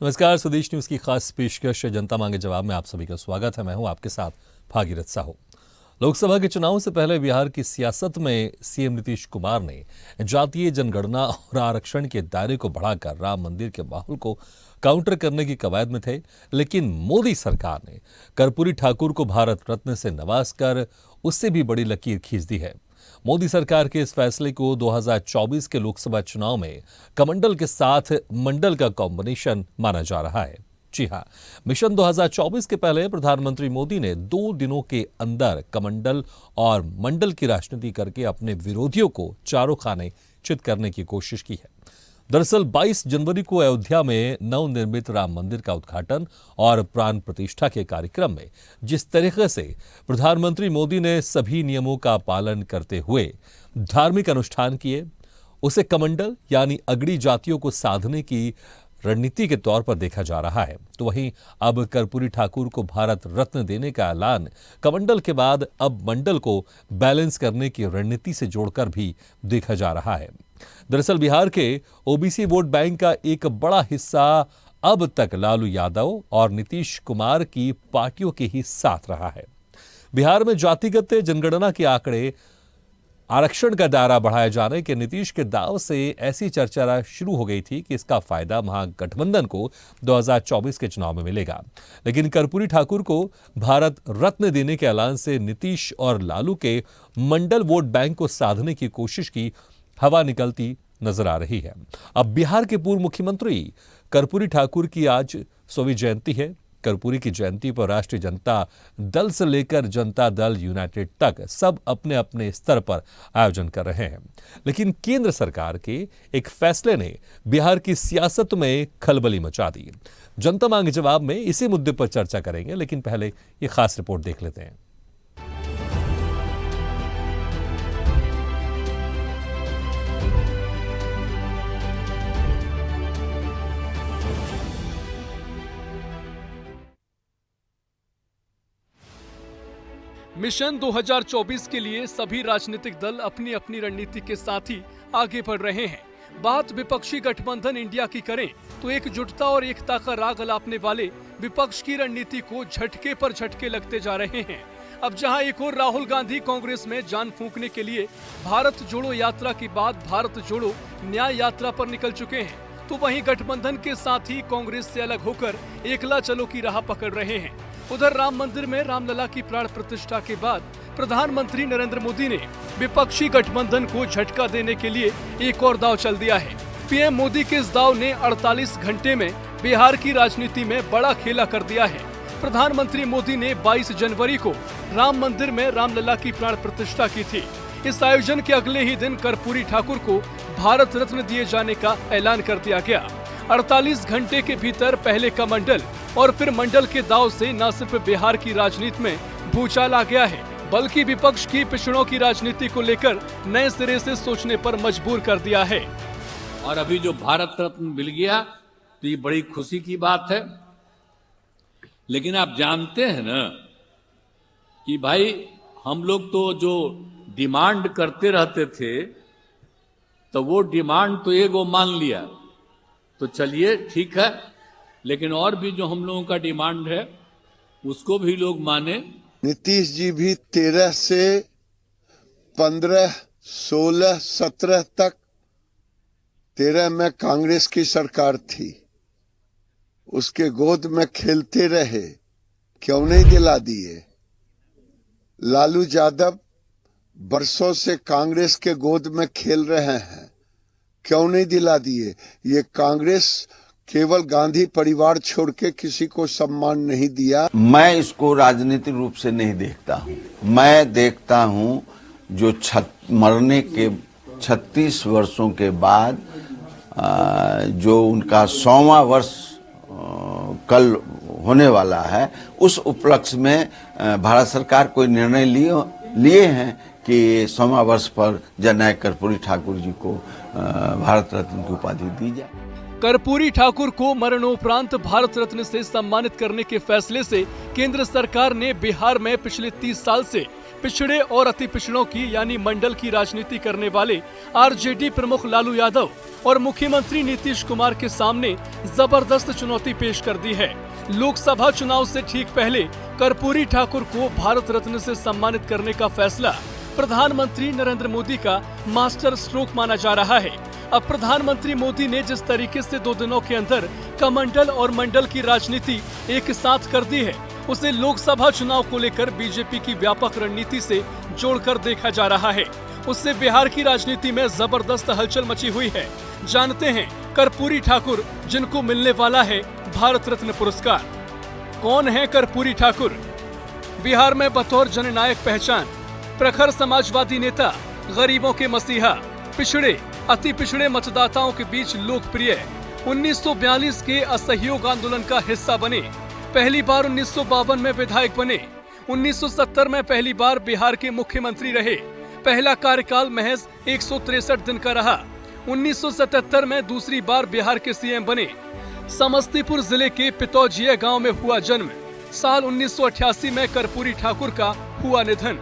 नमस्कार, स्वदेश न्यूज की खास पेशकश जनता मांगे जवाब में आप सभी का स्वागत है। मैं हूं आपके साथ भागीरथ साहू। लोकसभा के चुनाव से पहले बिहार की सियासत में सीएम नीतीश कुमार ने जातीय जनगणना और आरक्षण के दायरे को बढ़ाकर राम मंदिर के माहौल को काउंटर करने की कवायद में थे, लेकिन मोदी सरकार ने कर्पूरी ठाकुर को भारत रत्न से नवाजकर उससे भी बड़ी लकीर खींच दी है। मोदी सरकार के इस फैसले को 2024 के लोकसभा चुनाव में कमंडल के साथ मंडल का कॉम्बिनेशन माना जा रहा है। जी हां, मिशन 2024 के पहले प्रधानमंत्री मोदी ने 2 दिनों के अंदर कमंडल और मंडल की राजनीति करके अपने विरोधियों को चारों खाने चित करने की कोशिश की है। दरअसल 22 जनवरी को अयोध्या में नवनिर्मित राम मंदिर का उद्घाटन और प्राण प्रतिष्ठा के कार्यक्रम में जिस तरीके से प्रधानमंत्री मोदी ने सभी नियमों का पालन करते हुए धार्मिक अनुष्ठान किए, उसे कमंडल यानी अगड़ी जातियों को साधने की रणनीति के तौर पर देखा जा रहा है। तो वहीं अब कर्पूरी ठाकुर को भारत रत्न देने का ऐलान कमंडल के बाद अब मंडल को बैलेंस करने की रणनीति से जोड़कर भी देखा जा रहा है। दरअसल बिहार के ओबीसी वोट बैंक का एक बड़ा हिस्सा अब तक लालू यादव और नीतीश कुमार की पार्टियों के ही साथ रहा है। बिहार में जातिगत जनगणना के आंकड़े, आरक्षण का दायरा बढ़ाए जाने के नीतीश के दाव से ऐसी चर्चा शुरू हो गई थी कि इसका फायदा महागठबंधन को 2024 के चुनाव में मिलेगा। लेकिन कर्पूरी ठाकुर को भारत रत्न देने के ऐलान से नीतीश और लालू के मंडल वोट बैंक को साधने की कोशिश की हवा निकलती नजर आ रही है। अब बिहार के पूर्व मुख्यमंत्री कर्पूरी ठाकुर की आज 100वीं जयंती है। कर्पूरी की जयंती पर राष्ट्रीय जनता दल से लेकर जनता दल यूनाइटेड तक सब अपने अपने स्तर पर आयोजन कर रहे हैं। लेकिन केंद्र सरकार के एक फैसले ने बिहार की सियासत में खलबली मचा दी। जनता मांगे जवाब में इसी मुद्दे पर चर्चा करेंगे, लेकिन पहले ये खास रिपोर्ट देख लेते हैं। मिशन 2024 के लिए सभी राजनीतिक दल अपनी अपनी रणनीति के साथ ही आगे बढ़ रहे हैं। बात विपक्षी गठबंधन इंडिया की करें तो एकजुटता और एकता का राग अलापने वाले विपक्ष की रणनीति को झटके पर झटके लगते जा रहे हैं। अब जहां एक और राहुल गांधी कांग्रेस में जान फूंकने के लिए भारत जोड़ो यात्रा के बाद भारत जोड़ो न्याय यात्रा पर निकल चुके हैं, तो वहीं गठबंधन के साथ ही कांग्रेस से अलग होकर एकला चलो की राह पकड़ रहे हैं। उधर राम मंदिर में रामलला की प्राण प्रतिष्ठा के बाद प्रधानमंत्री नरेंद्र मोदी ने विपक्षी गठबंधन को झटका देने के लिए एक और दांव चल दिया है। पीएम मोदी के इस दांव ने 48 घंटे में बिहार की राजनीति में बड़ा खेला कर दिया है। प्रधानमंत्री मोदी ने 22 जनवरी को राम मंदिर में रामलला की प्राण प्रतिष्ठा की थी। इस आयोजन के अगले ही दिन कर्पूरी ठाकुर को भारत रत्न दिए जाने का ऐलान कर दिया गया। 48 घंटे के भीतर पहले कमंडल और फिर मंडल के दाव से न सिर्फ बिहार की राजनीति में भूचाल आ गया है, बल्कि विपक्ष की पिछड़ों की राजनीति को लेकर नए सिरे से सोचने पर मजबूर कर दिया है। और अभी जो भारत रत्न मिल गया तो ये बड़ी खुशी की बात है। लेकिन आप जानते हैं ना कि भाई हम लोग तो जो डिमांड करते रहते थे, तो वो डिमांड तो एगो मान लिया, तो चलिए ठीक है, लेकिन और भी जो हम लोगों का डिमांड है उसको भी लोग माने। नीतीश जी भी 13 से 15, 16, 17 तक 13 में कांग्रेस की सरकार थी, उसके गोद में खेलते रहे, क्यों नहीं दिला दिए? लालू यादव बरसों से कांग्रेस के गोद में खेल रहे हैं, क्यों नहीं दिला दिए? ये कांग्रेस केवल गांधी परिवार छोड़ के किसी को सम्मान नहीं दिया। मैं इसको राजनीतिक रूप से नहीं देखता हूँ। मैं देखता हूँ जो मरने के 36 वर्षों के बाद जो उनका 100वां वर्ष कल होने वाला है, उस उपलक्ष्य में भारत सरकार कोई निर्णय लिए हैं कि 100वां वर्ष पर जननायक कर्पूरी ठाकुर जी को भारत रत्न की उपाधि दी जाए। कर्पूरी ठाकुर को मरणोपरांत भारत रत्न से सम्मानित करने के फैसले से केंद्र सरकार ने बिहार में पिछले 30 साल से पिछड़े और अति पिछड़ों की यानी मंडल की राजनीति करने वाले आरजेडी प्रमुख लालू यादव और मुख्यमंत्री नीतीश कुमार के सामने जबरदस्त चुनौती पेश कर दी है। लोकसभा चुनाव से ठीक पहले कर्पूरी ठाकुर को भारत रत्न से सम्मानित करने का फैसला प्रधानमंत्री नरेंद्र मोदी का मास्टर स्ट्रोक माना जा रहा है। अब प्रधानमंत्री मोदी ने जिस तरीके से 2 दिनों के अंदर कमंडल और मंडल की राजनीति एक साथ कर दी है, उसे लोकसभा चुनाव को लेकर बीजेपी की व्यापक रणनीति से जोड़कर देखा जा रहा है। उससे बिहार की राजनीति में जबरदस्त हलचल मची हुई है। जानते हैं कर्पूरी ठाकुर, जिनको मिलने वाला है भारत रत्न पुरस्कार। कौन है कर्पूरी ठाकुर? बिहार में बतौर जननायक पहचान, प्रखर समाजवादी नेता, गरीबों के मसीहा, पिछड़े अति पिछड़े मतदाताओं के बीच लोकप्रिय, 1942 के असहयोग आंदोलन का हिस्सा बने, पहली बार 1952 में विधायक बने, 1970 में पहली बार बिहार के मुख्यमंत्री रहे, पहला कार्यकाल महज 163 दिन का रहा, 1977 में दूसरी बार बिहार के सीएम बने, समस्तीपुर जिले के पितौजिया गांव में हुआ जन्म, साल 1988 में कर्पूरी ठाकुर का हुआ निधन।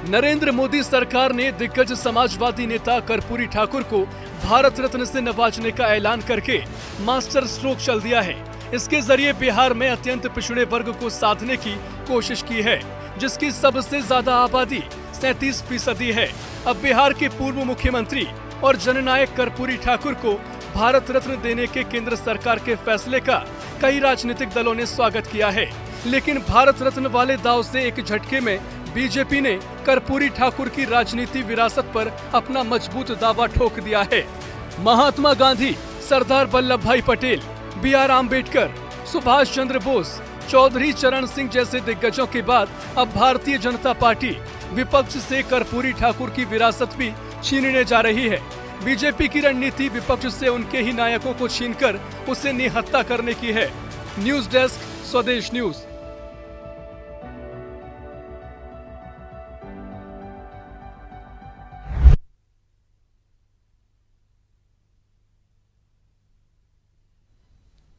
नरेंद्र मोदी सरकार ने दिग्गज समाजवादी नेता कर्पूरी ठाकुर को भारत रत्न से नवाजने का ऐलान करके मास्टर स्ट्रोक चल दिया है। इसके जरिए बिहार में अत्यंत पिछड़े वर्ग को साधने की कोशिश की है, जिसकी सबसे ज्यादा आबादी 37% है। अब बिहार के पूर्व मुख्यमंत्री और जननायक कर्पूरी ठाकुर को भारत रत्न देने के केंद्र सरकार के फैसले का कई राजनीतिक दलों ने स्वागत किया है, लेकिन भारत रत्न वाले दाव से एक झटके में बीजेपी ने कर्पूरी ठाकुर की राजनीति विरासत पर अपना मजबूत दावा ठोक दिया है। महात्मा गांधी, सरदार वल्लभ भाई पटेल, बी.आर. आम्बेडकर, सुभाष चंद्र बोस, चौधरी चरण सिंह जैसे दिग्गजों के बाद अब भारतीय जनता पार्टी विपक्ष से कर्पूरी ठाकुर की विरासत भी छीनने जा रही है। बीजेपी की रणनीति विपक्ष से उनके ही नायकों को छीनकर उसे निहत्था करने की है। न्यूज डेस्क, स्वदेश न्यूज।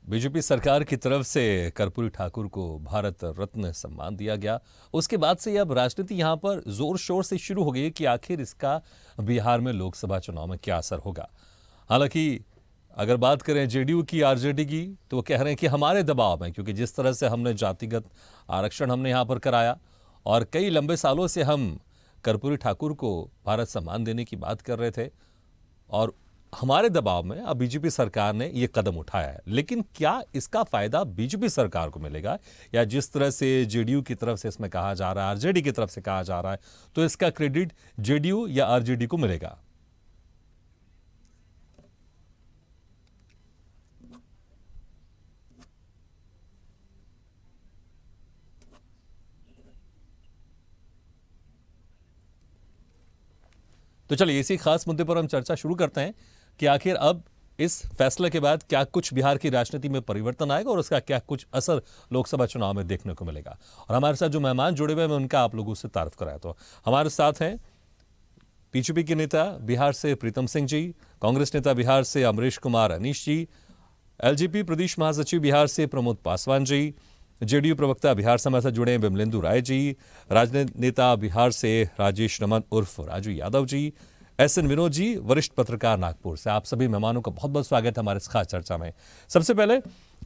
बीजेपी सरकार की तरफ से कर्पूरी ठाकुर को भारत रत्न सम्मान दिया गया। उसके बाद से अब राजनीति यहां पर जोर शोर से शुरू हो गई कि आखिर इसका बिहार में लोकसभा चुनाव में क्या असर होगा। हालांकि अगर बात करें जेडीयू की, आरजेडी की, तो वो कह रहे हैं कि हमारे दबाव में, क्योंकि जिस तरह से हमने जातिगत आरक्षण हमने यहाँ पर कराया और कई लंबे सालों से हम कर्पूरी ठाकुर को भारत सम्मान देने की बात कर रहे थे और हमारे दबाव में अब बीजेपी सरकार ने ये कदम उठाया है। लेकिन क्या इसका फायदा बीजेपी सरकार को मिलेगा, या जिस तरह से जेडीयू की तरफ से इसमें कहा जा रहा है, आरजेडी की तरफ से कहा जा रहा है, तो इसका क्रेडिट जेडीयू या आरजेडी को मिलेगा? तो चलिए इसी खास मुद्दे पर हम चर्चा शुरू करते हैं कि आखिर अब इस फैसले के बाद क्या कुछ बिहार की राजनीति में परिवर्तन आएगा और उसका क्या कुछ असर लोकसभा चुनाव में देखने को मिलेगा। और हमारे साथ जो मेहमान जुड़े हुए हैं मैं उनका आप लोगों से तारीफ कराया। तो हमारे साथ हैं बीजेपी के नेता बिहार से प्रीतम सिंह जी, कांग्रेस नेता बिहार से अमरीश कुमार अनीश जी, एलजेपी प्रदेश महासचिव बिहार से प्रमोद पासवान जी, जेडीयू प्रवक्ता बिहार समाज से जुड़े विमलेंदु राय जी, राजनीतिक नेता बिहार से राजेश रमन उर्फ राजू यादव जी, एसएन विनोद जी, वरिष्ठ पत्रकार नागपुर से। आप सभी मेहमानों का बहुत बहुत स्वागत है हमारे इस खास चर्चा में। सबसे पहले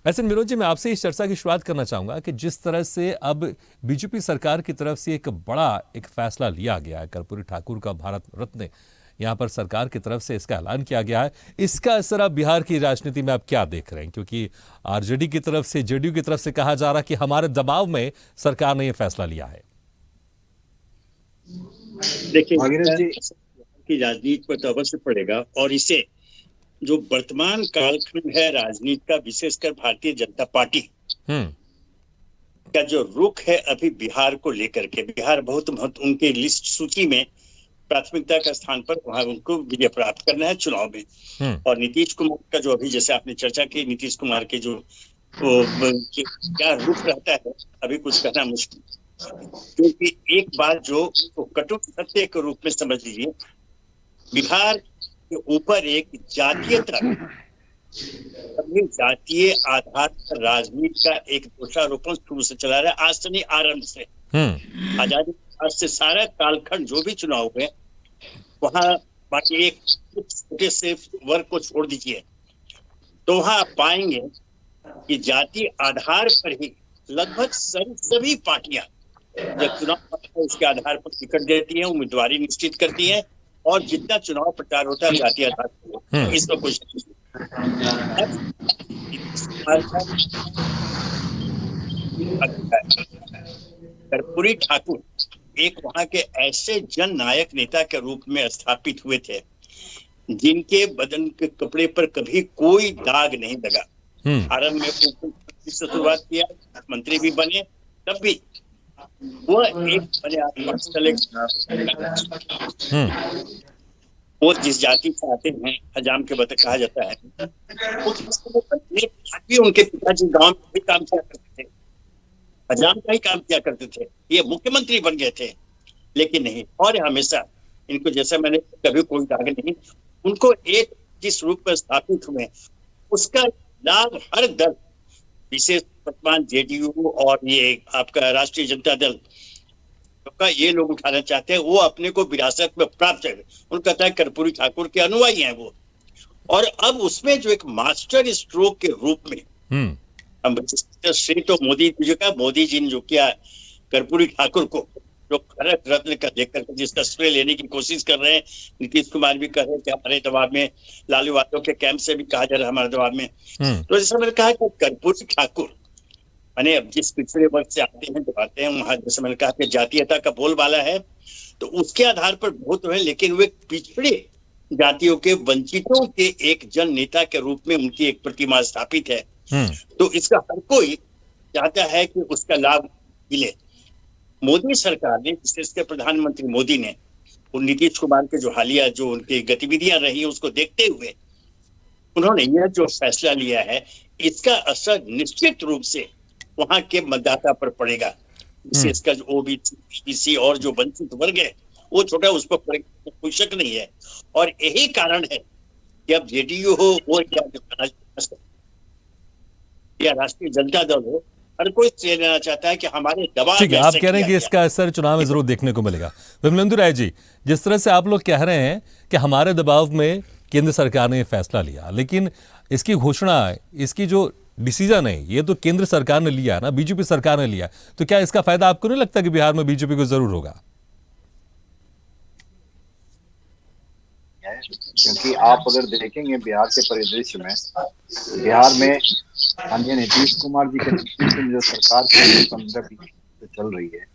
एसएन विनोद जी, मैं आपसे इस चर्चा की शुरुआत करना चाहूंगा कि जिस तरह से अब बीजेपी सरकार की तरफ से एक बड़ा फैसला लिया गया है, कर्पूरी ठाकुर का भारत रत्न यहाँ पर सरकार की तरफ से इसका ऐलान किया गया है, इसका असर आप बिहार की राजनीति में आप क्या देख रहे हैं? क्योंकि आरजेडी की तरफ से, जेडीयू की तरफ से कहा जा रहा है कि हमारे दबाव में सरकार ने यह फैसला लिया है। देखिए, की राजनीति पर तो अवश्य पड़ेगा, और इसे जो वर्तमान कालखंड है राजनीति का, विशेषकर भारतीय जनता पार्टी का जो रुख है अभी बिहार को लेकर के, बिहार बहुत उनके लिस्ट सूची में प्राथमिकता का स्थान पर वहां उनको विजय प्राप्त करना है चुनाव में। और नीतीश कुमार का जो अभी जैसे आपने चर्चा की, नीतीश कुमार के जो क्या रुख रहता है अभी कुछ कहना मुश्किल, क्योंकि एक बात जो कटु सत्य के रूप में समझ लीजिए, बिहार के ऊपर एक जातीयता, जातीय आधार पर राजनीति का एक दोषारोपण शुरू से चला रहा है, आज से नहीं आरंभ से। आजादी आज से सारा कालखंड जो भी चुनाव हुए वहां, बाकी एक छोटे से वर्ग को छोड़ दीजिए, तो वहां आप पाएंगे कि जाति आधार पर ही लगभग सभी पार्टियां जब चुनाव होता है उसके आधार पर टिकट देती हैं, उम्मीदवारी निश्चित करती हैं, और जितना चुनाव प्रचार होता है जाति आधार पर, इसमें कुछ कर्पूरी ठाकुर एक वहां के ऐसे जन नायक नेता के रूप में स्थापित हुए थे जिनके बदन के कपड़े पर कभी कोई दाग नहीं लगा। आरंभ में से शुरुआत किया, मंत्री भी बने, तब भी वो एक बने वो जिस जाति से आते हैं हजाम के कहा जाता है, उनके पिताजी गांव में भी काम किया करते थे, हजाम का ही काम किया करते थे, ये मुख्यमंत्री बन गए थे, लेकिन नहीं, और हमेशा इनको जैसा मैंने कभी कोई दाग नहीं, उनको एक जिस रूप में स्थापित हुए उसका लाभ हर दल, विशेष वर्तमान जेडीयू और ये आपका राष्ट्रीय जनता दल का ये लोग उठाना चाहते हैं, वो अपने को विरासत में प्राप्त है। उनका कहता है कर्पूरी ठाकुर के अनुयायी हैं वो, और अब उसमें जो एक मास्टर स्ट्रोक के रूप में श्री तो मोदी जी का, मोदी जी ने जो किया कर्पूरी ठाकुर को जो भारत रत्न का लेकर जिसका श्रेय लेने की कोशिश कर रहे हैं, नीतीश कुमार भी कर रहे हैं कि हमारे दबाव में, लालू यादव के कैंप से भी कहा जा रहा है हमारे दबाव में, तो जैसे मैंने कहा कि कर्पूरी ठाकुर मैंने अब जिस पिछड़े वर्ग से आते हैं जब आते हैं वहां, जैसे मैंने कहा कि जातीयता का बोलबाला है, तो उसके आधार पर बहुत है, लेकिन वे पिछड़े जातियों के वंचितों के एक जन नेता के रूप में उनकी एक प्रतिमा स्थापित है। तो इसका हर कोई चाहता है कि उसका लाभ मिले। मोदी सरकार ने, विशेषकर प्रधानमंत्री मोदी ने, और नीतीश कुमार के जो हालिया जो उनकी गतिविधियां रही उसको देखते हुए उन्होंने यह जो फैसला लिया है, इसका असर निश्चित रूप से वहां के मतदाता पर पड़ेगा, विशेषकर जो ओबीसी और जो वंचित वर्ग है वो छोटा, उस पर पड़ेगा, कोई शक नहीं है। और यही कारण है कि अब जेडीयू हो वो या राष्ट्रीय जनता दल हो, हर कोई श्रेय लेना चाहता है कि हमारे दबाव। ठीक है, आप कह रहे हैं कि इसका असर चुनाव में जरूर देखने को मिलेगा। विमलेंदु राय जी, जिस तरह से आप लोग कह रहे हैं कि हमारे दबाव में केंद्र सरकार ने फैसला लिया, लेकिन इसकी घोषणा, इसकी जो डिसीजन है, ये तो केंद्र सरकार ने लिया ना, बीजेपी सरकार ने लिया, तो क्या इसका फायदा आपको नहीं लगता कि बिहार में बीजेपी को जरूर होगा? क्योंकि आप अगर देखेंगे बिहार के परिदृश्य में, बिहार में माननीय नीतीश कुमार जी के नेतृत्व में जो सरकार 15-20 से चल रही है,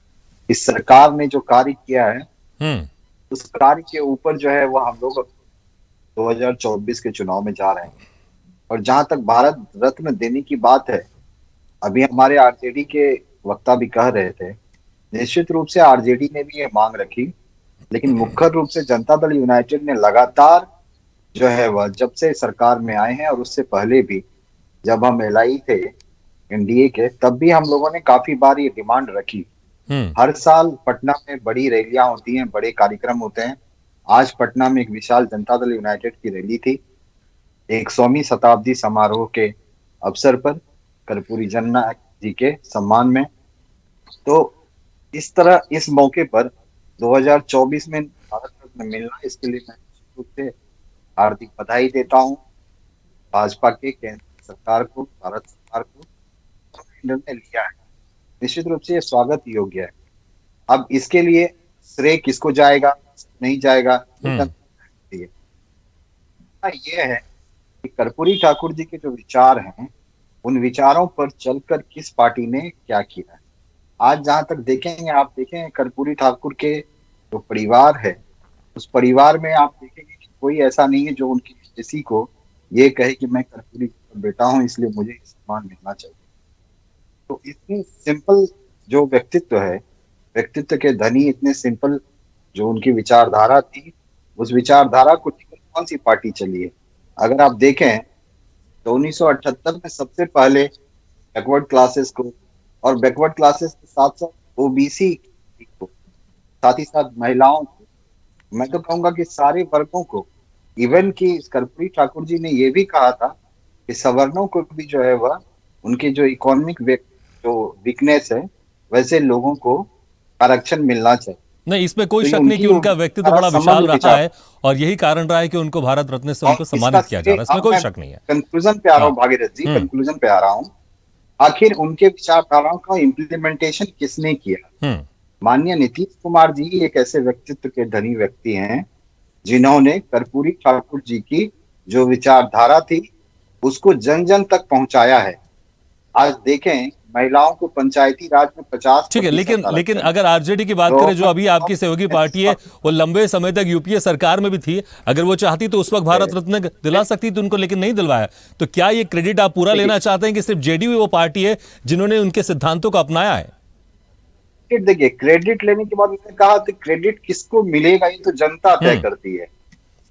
इस सरकार ने जो कार्य किया है उस कार्य के ऊपर जो है वो हम लोग 2024 के चुनाव में जा रहे हैं। और जहां तक भारत रत्न देने की बात है, अभी हमारे आरजेडी के वक्ता भी कह रहे थे, निश्चित रूप से आरजेडी ने भी ये मांग रखी, लेकिन मुख्य रूप से जनता दल यूनाइटेड ने लगातार जो है वह जब से सरकार में आए हैं, और उससे पहले भी जब हम एलआई थे एनडीए के, तब भी हम लोगों ने काफी बार ये डिमांड रखी। हर साल पटना में बड़ी रैलियां होती हैं, बड़े कार्यक्रम होते हैं। आज पटना में एक विशाल जनता दल यूनाइटेड की रैली थी 100वीं शताब्दी समारोह के अवसर पर, कर्पूरी जननायक जी के सम्मान में। तो इस तरह इस मौके पर 2024 में भारत रत्न मिलना, इसके लिए मैं निश्चित रूप से हार्दिक बधाई देता हूं भाजपा के केंद्र सरकार को, भारत सरकार को, निर्णय लिया है, निश्चित रूप से ये स्वागत योग्य है। अब इसके लिए श्रेय किसको जाएगा नहीं जाएगा, ये है कि कर्पूरी ठाकुर जी के जो विचार हैं, उन विचारों पर चलकर किस पार्टी ने क्या किया है। आज जहां तक देखेंगे, आप देखें कर्पूरी ठाकुर के जो परिवार है, उस परिवार में आप देखेंगे कि कोई ऐसा नहीं है जो उनकी किसी को ये कहे कि मैं कर्पूरी का बेटा हूं इसलिए मुझे सम्मान मिलना चाहिए। तो इतनी सिंपल जो व्यक्तित्व है, व्यक्तित्व के धनी, इतने सिंपल जो उनकी विचारधारा थी, उस विचारधारा को लेकर कौन सी पार्टी चली है। अगर आप देखें तो 1978 में सबसे पहले बैकवर्ड क्लासेस को, और बैकवर्ड क्लासेस के साथ साथ ओबीसी को, साथ ही साथ महिलाओं को, मैं तो कहूंगा कि सारे वर्गों को, इवन कि कर्पूरी ठाकुर जी ने ये भी कहा था कि सवर्णों को भी जो है वह उनके जो इकोनॉमिक जो वीकनेस है, वैसे लोगों को आरक्षण मिलना चाहिए। नहीं, इसमें कोई तो ये शक नहीं कि उनकी उनका व्यक्तित्व बड़ा संबंध विशाल रहा विचार है और यही कारण रहा है कि उनको भारत रत्न से और उनको सम्मानित किया जा रहा है, इसमें कोई शक नहीं है। कंक्लूजन पे आ रहा हूँ भागीरथ जी, हम्म। कंक्लूजन पे आ रहा हूँ। आखिर उनके विचारधाराओं का इम्प्लीमेंटेशन किसने किया? माननीय नीतीश कुमार जी एक ऐसे व्यक्तित्व के धनी व्यक्ति हैं जिन्होंने कर्पूरी ठाकुर जी की जो विचारधारा थी उसको जन जन तक पहुंचाया है। आज देखें, महिलाओं को पंचायती राज में 50 ठीक है, लेकिन अगर आरजेडी की बात तो करें, जो अभी आपकी सहयोगी पार्टी है, वो लंबे समय तक यूपीए सरकार में भी थी, अगर वो चाहती तो उस वक्त भारत रत्न दिला सकती थी उनको, लेकिन नहीं दिलवाया। तो क्या ये क्रेडिट आप पूरा लेना चाहते हैं कि सिर्फ जेडीयू वो पार्टी है जिन्होंने उनके सिद्धांतों को अपनाया है? देखिए, क्रेडिट लेने के बाद मैंने कहा कि क्रेडिट किसको मिलेगा ये तो जनता तय करती है।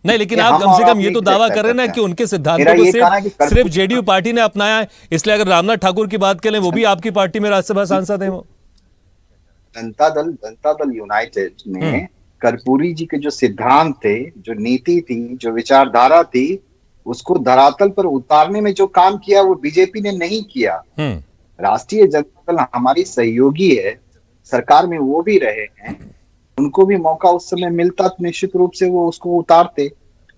नहीं, लेकिन आप कम से कम ये तो दावा कर रहे हैं ना कि उनके सिद्धांतों को सिर्फ जेडीयू पार्टी ने अपनाया है, इसलिए अगर रामनाथ ठाकुर की बात करें, वो भी आपकी पार्टी में राज्यसभा सांसद है। वो जनता दल यूनाइटेड ने कर्पूरी जी के जो सिद्धांत थे, जो नीति थी, जो विचारधारा थी, उसको धरातल पर उतारने में जो काम किया वो बीजेपी ने नहीं किया। राष्ट्रीय जनता दल हमारी सहयोगी है, सरकार में वो भी रहे हैं, उनको भी मौका उस समय मिलता तो निश्चित रूप से वो उसको उतारते।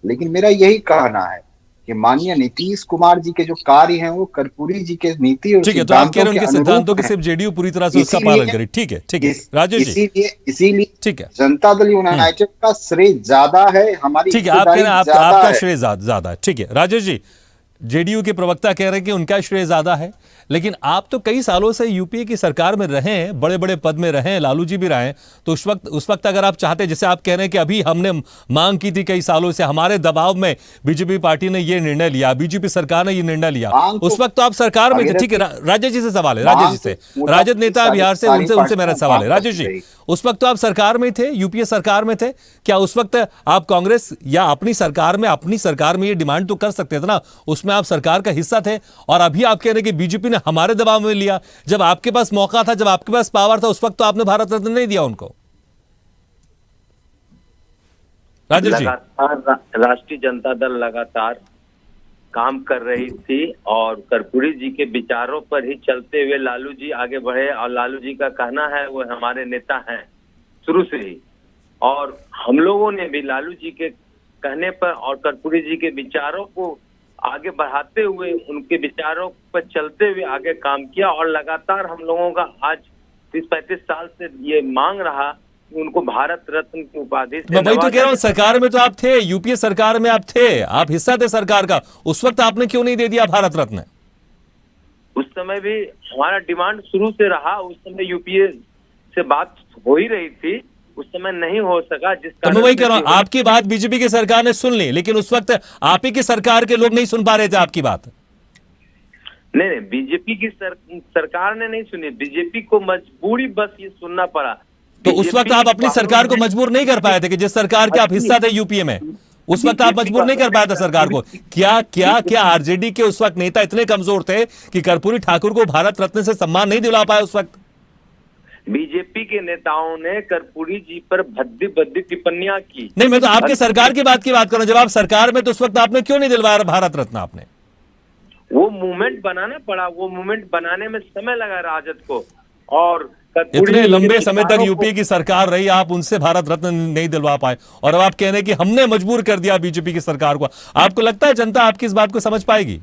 लेकिन मेरा यही कहना है कि माननीय नीतीश कुमार जी के जो कार्य हैं वो कर्पूरी जी के नीति और ठीक है, तो आप कह रहे हैं उनके सिद्धांतों के सिर्फ जेडीयू पूरी तरह से उसका पालन करे। ठीक है राजेश जी, इसीलिए ठीक है, जनता दल यूनाइटेड का श्रेय ज्यादा है, हमारी ठीक है, आप कह रहे हैं आपका श्रेय ज्यादा है। ठीक है राजेश जी, जेडीयू के प्रवक्ता कह रहे हैं कि उनका श्रेय ज्यादा है, लेकिन आप तो कई सालों से यूपीए की सरकार में रहे हैं, बड़े बड़े पद में रहे हैं, लालू जी भी रहे हैं, तो उस वक्त अगर आप चाहते, जैसे आप कह रहे हैं कि अभी हमने मांग की थी कई सालों से, हमारे दबाव में बीजेपी पार्टी ने ये निर्णय लिया, बीजेपी सरकार ने ये निर्णय लिया, उस वक्त तो आप सरकार में थे। ठीक है, राजेश जी से सवाल है, राजेश जी से, राजद नेता बिहार से, उनसे मेरा सवाल है। राजेश जी, उस वक्त तो आप सरकार में थे, यूपीए सरकार में थे, क्या उस वक्त आप कांग्रेस या अपनी सरकार में ये डिमांड तो कर सकते थे ना, उसमें आप सरकार का हिस्सा थे, और अभी आप कह रहे हैं कि बीजेपी ने हमारे दबाव में लिया। जब आपके पास मौका था, जब आपके पास पावर था, उस वक्त तो आपने भारत रत्न नहीं दिया उनको। राजेश जी, राष्ट्रीय जनता दल लगातार काम कर रही थी और कर्पूरी जी के विचारों पर ही चलते हुए लालू जी आगे बढ़े, और लालू जी का कहना है वो हमारे नेता हैं शुरू से ही, और हम लोगों ने भी लालू जी के कहने पर और कर्पूरी जी के विचारों को आगे बढ़ाते हुए, उनके विचारों पर चलते हुए आगे काम किया, और लगातार हम लोगों का आज 30-35 साल से ये मांग रहा कि उनको भारत रत्न की उपाधि से। मैं वही तो कह रहा हूँ, सरकार में तो आप थे, यूपीए सरकार में आप थे, आप हिस्सा थे सरकार का, उस वक्त आपने क्यों नहीं दे दिया भारत रत्न? उस समय भी हमारा डिमांड शुरू से रहा, उस समय यूपीए से बात हो ही रही थी, उस समय नहीं हो सका। तो मैं वही कह रहा हूँ, आपकी बात बीजेपी की सरकार ने सुन ली, लेकिन उस वक्त आप ही की सरकार के लोग नहीं सुन पा रहे थे आपकी बात। नहीं, बीजेपी की सरकार ने नहीं सुनी, बीजेपी को मजबूरी बस ये सुनना पड़ा। तो उस वक्त आप अपनी सरकार को मजबूर नहीं कर पाए थे कि जिस सरकार के आप हिस्सा थे यूपीए में, उस वक्त आप मजबूर नहीं कर पाए थे सरकार को? क्या आरजेडी के उस वक्त नेता इतने कमजोर थे कि कर्पूरी ठाकुर को भारत रत्न से सम्मान नहीं दिला पाए उस वक्त? बीजेपी के नेताओं ने कर्पूरी जी पर भद्दी भद्दी टिप्पणियां की। नहीं, मैं तो आपके सरकार की बात कर रहा हूं। जब आप सरकार में, तो उस वक्त आपने क्यों नहीं दिलवाया भारत रत्न? आपने वो मूवमेंट बनाना पड़ा, वो मूवमेंट बनाने में समय लगा राजद को, और इतने लंबे समय तक यूपीए की सरकार रही, आप उनसे भारत रत्न नहीं दिलवा पाए, और अब आप कह रहे हैं कि हमने मजबूर कर दिया बीजेपी की सरकार को। आपको लगता है जनता आपकी इस बात को समझ पाएगी?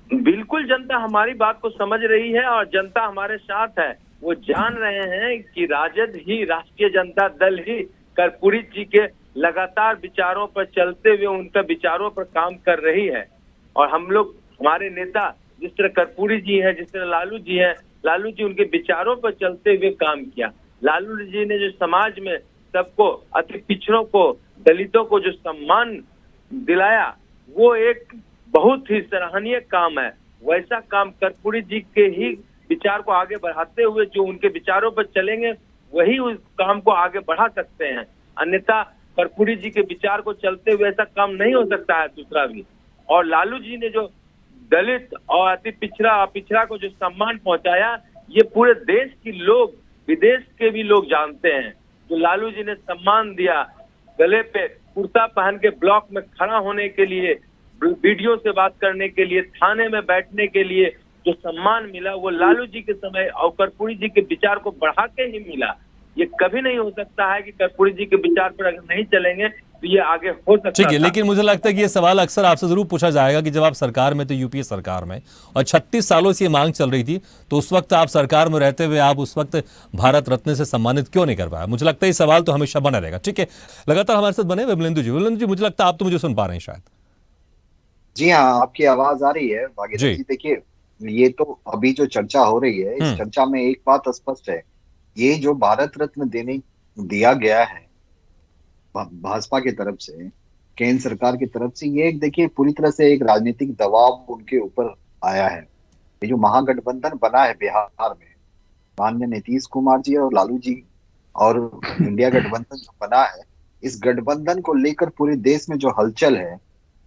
बिल्कुल, जनता हमारी बात को समझ रही है और जनता हमारे साथ है। वो जान रहे हैं कि राजद ही, राष्ट्रीय जनता दल ही कर्पूरी जी के लगातार विचारों पर चलते हुए उनका विचारों पर काम कर रही है, और हम लोग, हमारे नेता जिस तरह कर्पूरी जी हैं, जिस तरह लालू जी हैं, लालू जी उनके विचारों पर चलते हुए काम किया। लालू जी ने जो समाज में सबको, अति पिछड़ों को, दलितों को जो सम्मान दिलाया, वो एक बहुत ही सराहनीय काम है। वैसा काम कर्पूरी जी के ही विचार को आगे बढ़ाते हुए, जो उनके विचारों पर चलेंगे, वही उस काम को आगे बढ़ा सकते हैं। अन्यथा कर्पूरी जी के विचार को चलते हुए ऐसा काम नहीं हो सकता है दूसरा भी। और लालू जी ने जो दलित और अति पिछड़ा को जो सम्मान पहुंचाया, ये पूरे देश के लोग, विदेश के भी लोग जानते हैं। जो लालू जी ने सम्मान दिया, गले पे कुर्ता पहन के ब्लॉक में खड़ा होने के लिए, वीडियो से बात करने के लिए, थाने में बैठने के लिए जो सम्मान मिला, वो लालू जी के समय और कर्पूरी जी के विचार को बढ़ा के ही मिला। ये कभी नहीं हो सकता है कि कर्पूरी जी के विचार पर अगर नहीं चलेंगे तो ये आगे हो सकता ठीक है, था। लेकिन मुझे लगता है कि ये सवाल अक्सर आपसे जरूर पूछा जाएगा कि जब आप सरकार में थे, यूपीए सरकार में, और 36 सालों से ये मांग चल रही थी, तो उस वक्त आप सरकार में रहते हुए आप उस वक्त भारत रत्न से सम्मानित क्यों नहीं कर पाया? मुझे लगता है ये सवाल तो हमेशा बना रहेगा। ठीक है, लगातार हमारे साथ बने विमलेंदु जी। विमलेंदु जी, मुझे लगता है आप तो मुझे सुन पा रहे हैं शायद। जी हाँ, आपकी आवाज आ रही है भागीरथ जी। जी। देखिए, ये तो अभी जो चर्चा हो रही है, इस चर्चा में एक बात स्पष्ट है, ये जो भारत रत्न दिया गया है भाजपा की तरफ से, केंद्र सरकार की तरफ से, ये देखिए पूरी तरह से एक राजनीतिक दबाव उनके ऊपर आया है। ये जो महागठबंधन बना है बिहार में, माननीय नीतीश कुमार जी और लालू जी और इंडिया गठबंधन जो बना है, इस गठबंधन को लेकर पूरे देश में जो हलचल है,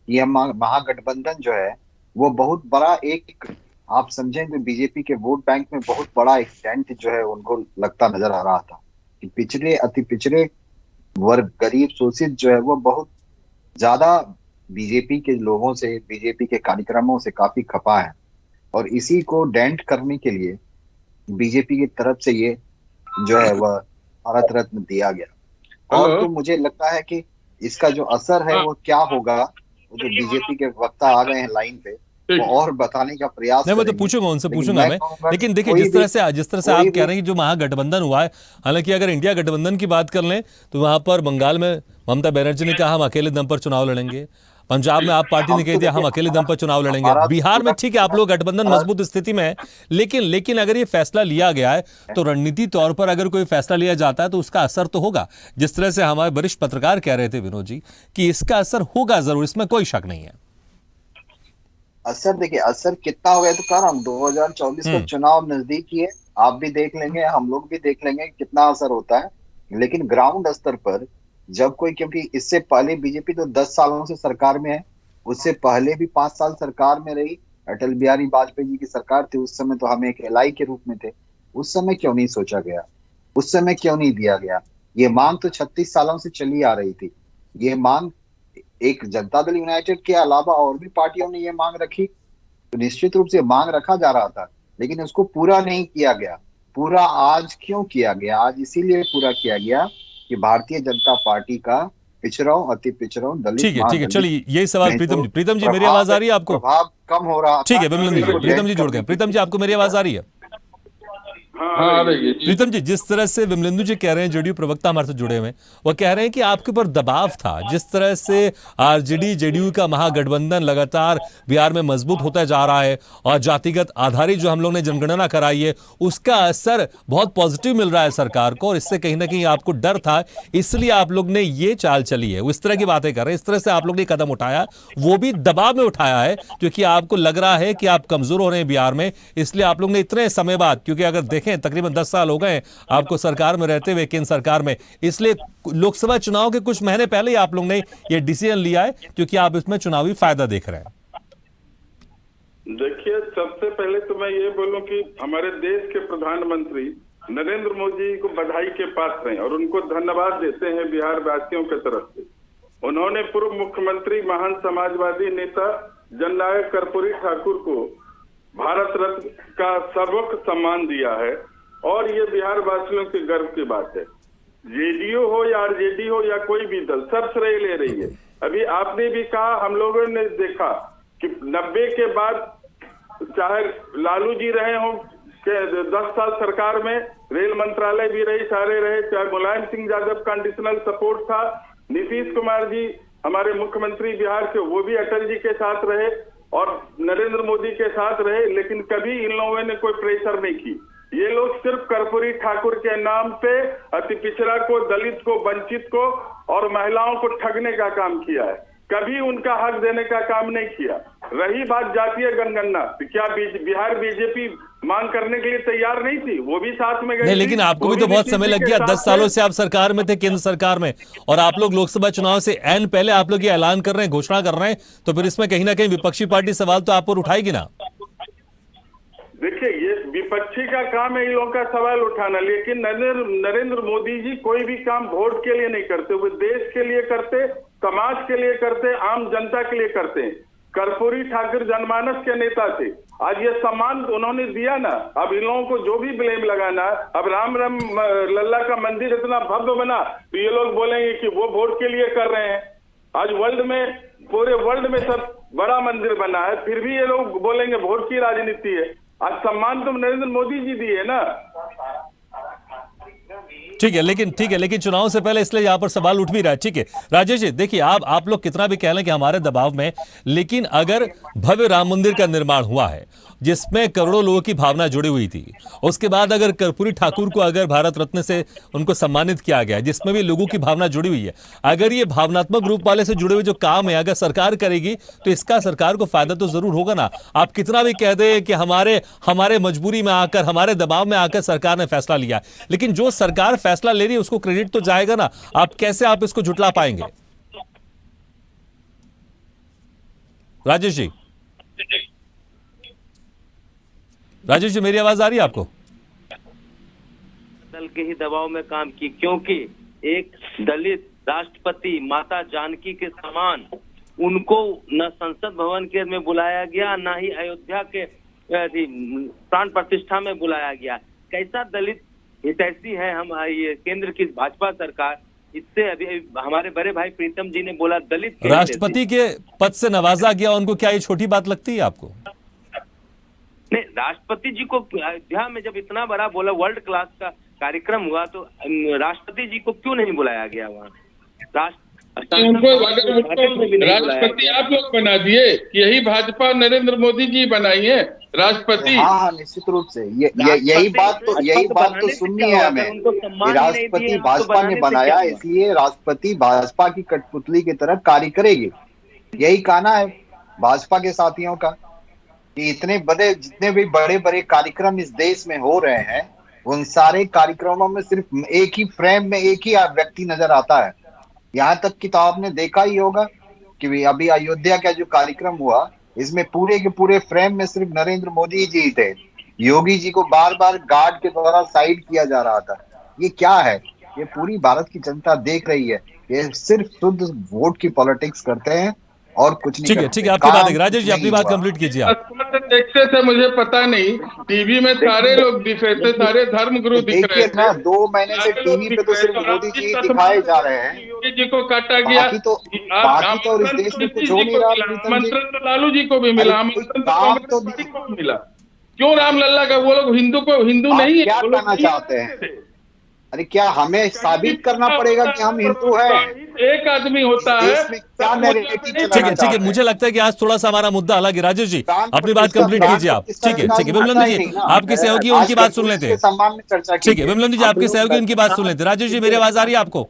ये महागठबंधन जो है वो बहुत बड़ा एक, आप समझें तो बीजेपी के वोट बैंक में बहुत बड़ा एक डेंट जो है उनको लगता नजर आ रहा था कि पिछड़े, अति पिछड़े वर्ग, गरीब, शोषित जो है वो बहुत ज्यादा बीजेपी के लोगों से, बीजेपी के कार्यक्रमों से काफी खपा है, और इसी को डेंट करने के लिए बीजेपी की तरफ से ये जो है वह भारत रत्न दिया गया। और तो मुझे लगता है कि इसका जो असर है वो क्या होगा, वो जो बीजेपी के वक्ता आ गए हैं लाइन पे, वो और बताने का प्रयास नहीं, मैं तो करेंगे। पूछूंगा, उनसे लेकिन पूछूंगा मैं। कहूंगा लेकिन देखिए, कोई जिस तरह से आप कोई कह रहे हैं कि जो महागठबंधन हुआ है, हालांकि अगर इंडिया गठबंधन की बात कर लें तो वहां पर बंगाल में ममता बनर्जी ने कहा हम अकेले दम पर चुनाव लड़ेंगे, पंजाब में आप पार्टी ने कह दिया हम अकेले दम पर चुनाव लड़ेंगे, बिहार में ठीक है आप लोग गठबंधन मजबूत स्थिति में है, लेकिन अगर ये फैसला लिया गया है तो रणनीति तौर पर अगर कोई फैसला लिया जाता है तो उसका असर तो होगा। जिस तरह से हमारे वरिष्ठ पत्रकार कह रहे थे विनोद जी कि इसका असर होगा जरूर, इसमें कोई शक नहीं है। असर देखिए, असर कितना हो गया तो कह रहा हूं, 2024 का चुनाव नजदीक ही है, आप भी देख लेंगे, हम लोग भी देख लेंगे कितना असर होता है। लेकिन ग्राउंड स्तर पर जब कोई, क्योंकि इससे पहले बीजेपी तो 10 सालों से सरकार में है, उससे पहले भी 5 साल सरकार में रही, अटल बिहारी वाजपेयी जी की सरकार थी, उस समय तो हम एक एलआई के रूप में थे। उस समय क्यों नहीं सोचा गया, उस समय क्यों नहीं दिया गया? ये मांग तो 36 सालों से चली आ रही थी। ये मांग एक जनता दल यूनाइटेड के अलावा और भी पार्टियों ने ये मांग रखी, तो निश्चित रूप से मांग रखा जा रहा था, लेकिन उसको पूरा नहीं किया गया। पूरा आज क्यों किया गया? आज इसीलिए पूरा किया गया कि भारतीय जनता पार्टी का पिछड़ों, अति पिछड़ों, दलित, ठीक है, चलिए यही सवाल प्रीतम जी मेरी आवाज आ रही है आपको? प्रभाव कम हो रहा। ठीक है विमलेंदु जी, प्रीतम जी जुड़ गए। प्रीतम जी, आपको मेरी आवाज आ रही है? हाँ, प्रीतम जी, जिस तरह से विमलेंदु जी कह रहे हैं, जेडीयू प्रवक्ता हमारे साथ जुड़े हुए हैं, वो कह रहे हैं कि आपके ऊपर दबाव था, जिस तरह से आरजेडी जेडीयू का महागठबंधन लगातार बिहार में मजबूत होता जा रहा है और जातिगत आधारित जो हम लोग ने जनगणना कराई है उसका असर बहुत पॉजिटिव मिल रहा है सरकार को, और इससे कहीं ना कहीं आपको डर था, इसलिए आप लोग ने ये चाल चली है। उस तरह की बातें कर रहे हैं, इस तरह से आप लोग ने कदम उठाया, वो भी दबाव में उठाया है क्योंकि आपको लग रहा है कि आप कमजोर हो रहे हैं बिहार में, इसलिए आप लोग ने इतने समय बाद, क्योंकि अगर देखें तकरीबन 10 साल हो गए आपको सरकार में रहते हुए, केंद्र सरकार में, इसलिए लोकसभा चुनाव के कुछ महीने पहले ही आप लोग ने यह डिसीजन लिया है क्योंकि आप इसमें चुनावी फायदा देख रहे हैं। देखिए, सबसे पहले तो मैं ये बोलूं कि हमारे देश के प्रधानमंत्री नरेंद्र मोदी को बधाई के पात्र हैं और उनको धन्यवाद देते हैं बिहार वासियों की तरफ से। उन्होंने पूर्व मुख्यमंत्री, महान समाजवादी नेता जननायक कर्पूरी ठाकुर को भारत रत्न का सर्वोच्च सम्मान दिया है और ये बिहार वासियों के गर्व की बात है। जेडीयू हो या आरजेडी हो या कोई भी दल, सब श्रेय ले रही है। अभी आपने भी कहा, हम लोगों ने देखा कि 90 के बाद चाहे लालू जी रहे हों, 10 साल सरकार में रेल मंत्रालय भी रही, सारे रहे, चाहे मुलायम सिंह यादव कंडीशनल सपोर्ट था, नीतीश कुमार जी हमारे मुख्यमंत्री बिहार के, वो भी अटल जी के साथ रहे और नरेंद्र मोदी के साथ रहे, लेकिन कभी इन लोगों ने कोई प्रेशर नहीं की। ये लोग सिर्फ कर्पूरी ठाकुर के नाम पे अति पिछड़ा को, दलित को, वंचित को और महिलाओं को ठगने का काम किया है, कभी उनका हक देने का काम नहीं किया। रही बात जातीय जनगणना, तो क्या बिहार बीजेपी मांग करने के लिए तैयार नहीं थी? वो भी साथ में गई नहीं, लेकिन आपको भी तो बहुत समय लग गया, 10 सालों से आप सरकार में थे, केंद्र सरकार में, और आप लोग लोकसभा चुनाव से ऐन पहले आप लोग ये ऐलान कर रहे हैं, घोषणा कर रहे हैं, तो फिर इसमें कहीं ना कहीं विपक्षी पार्टी सवाल तो आप पर उठाएगी ना? देखिए, ये विपक्षी का काम है इन लोगों का सवाल उठाना, लेकिन नरेंद्र मोदी जी कोई भी काम वोट के लिए नहीं करते, वो देश के लिए करते, समाज के लिए करते, आम जनता के लिए करते हैं। कर्पूरी ठाकुर जनमानस के नेता थे, आज ये सम्मान तो उन्होंने दिया ना। अब इन लोगों को जो भी ब्लेम लगाना, अब राम लल्ला का मंदिर इतना भव्य बना तो ये लोग बोलेंगे कि वो वोट के लिए कर रहे हैं। आज वर्ल्ड में, पूरे वर्ल्ड में सब बड़ा मंदिर बना है, फिर भी ये लोग बोलेंगे वोट की राजनीति है। आज सम्मान तो नरेंद्र मोदी जी दिए ना। ठीक है, लेकिन चुनाव से पहले इसलिए यहां पर सवाल उठ भी रहा है। ठीक है राजेश जी, देखिए आप लोग कितना भी कह लें कि हमारे दबाव में, लेकिन अगर भव्य राम मंदिर का निर्माण हुआ है जिसमें करोड़ों लोगों की भावना जुड़ी हुई थी, उसके बाद अगर कर्पूरी ठाकुर को अगर भारत रत्न से उनको सम्मानित किया गया जिसमें भी लोगों की भावना जुड़ी हुई है, अगर ये भावनात्मक रूप वाले से जुड़े हुए जो काम है अगर सरकार करेगी तो इसका सरकार को फायदा तो जरूर होगा ना। आप कितना भी कह दें कि हमारे मजबूरी में आकर, हमारे दबाव में आकर सरकार ने फैसला लिया, लेकिन जो सरकार फैसला ले रही है उसको क्रेडिट तो जाएगा ना। आप कैसे इसको झुटला पाएंगे? राजेश जी मेरी आवाज आ रही है आपको? दल के ही दबाव में काम की, क्योंकि एक दलित राष्ट्रपति माता जानकी के समान उनको न संसद भवन के में बुलाया गया, न ही अयोध्या के प्राण प्रतिष्ठा में बुलाया गया। कैसा दलित हितैषी है हम ये केंद्र की भाजपा सरकार। इससे अभी हमारे बड़े भाई प्रीतम जी ने बोला दलित राष्ट्रपति के पद से नवाजा गया उनको, क्या ये छोटी बात लगती है आपको? नहीं, राष्ट्रपति जी को अयोध्या में जब इतना बड़ा बोला, वर्ल्ड क्लास का कार्यक्रम हुआ, तो राष्ट्रपति जी को क्यों नहीं बुलाया गया वहाँ? उनको राष्ट्रपति आप लोग बना दिए, यही भाजपा नरेंद्र मोदी जी बनाई है राष्ट्रपति। हाँ, निश्चित रूप से यही बात तो सुननी है हमें। राष्ट्रपति भाजपा ने बनाया, इसलिए राष्ट्रपति भाजपा की कठपुतली की तरह कार्य करेगी। यही कहना है भाजपा के साथियों का कि इतने बड़े, जितने भी बड़े बड़े कार्यक्रम इस देश में हो रहे हैं, उन सारे कार्यक्रमों में सिर्फ एक ही फ्रेम में एक ही व्यक्ति नजर आता है। यहाँ तक कि तो आपने देखा ही होगा कि अभी अयोध्या का जो कार्यक्रम हुआ, इसमें पूरे के पूरे फ्रेम में सिर्फ नरेंद्र मोदी जी थे। योगी जी को बार बार गार्ड के द्वारा साइड किया जा रहा था। ये क्या है? ये पूरी भारत की जनता देख रही है। ये सिर्फ शुद्ध वोट की पॉलिटिक्स करते हैं और कुछ नहीं। ठीक है, आपकी बात है। राजेश जी अपनी बात कंप्लीट कीजिए आप। देखते थे, मुझे पता नहीं, टीवी में सारे लोग दिखे थे, सारे धर्म गुरु दिख रहे थे। 2 महीने से टीवी पे तो सिर्फ मोदी जी दिखाए जा रहे हैं। योगी जी को काटा गया, बाकी तो इस देश में कुछ हो नहीं रहा। आमंत्रण तो लालू जी को भी मिला, आमंत्रण तो कांग्रेस पार्टी को भी मिला। क्यों राम लल्ला का? वो लोग हिंदू नहीं है। क्या करना चाहते हैं? अरे क्या हमें साबित करना पड़ेगा कि हम हिंदू हैं? एक आदमी होता है। ठीक है, मुझे लगता है कि आज थोड़ा सा हमारा मुद्दा अलग है। राजेश जी अपनी बात कंप्लीट कीजिए आप। ठीक है, विमलन जी आपके सहयोगी उनकी बात सुन लेते हैं। ठीक है, विमलन जी आपके सहयोगी उनकी बात सुन लेते हैं। राजेश जी मेरी आवाज आ रही है आपको?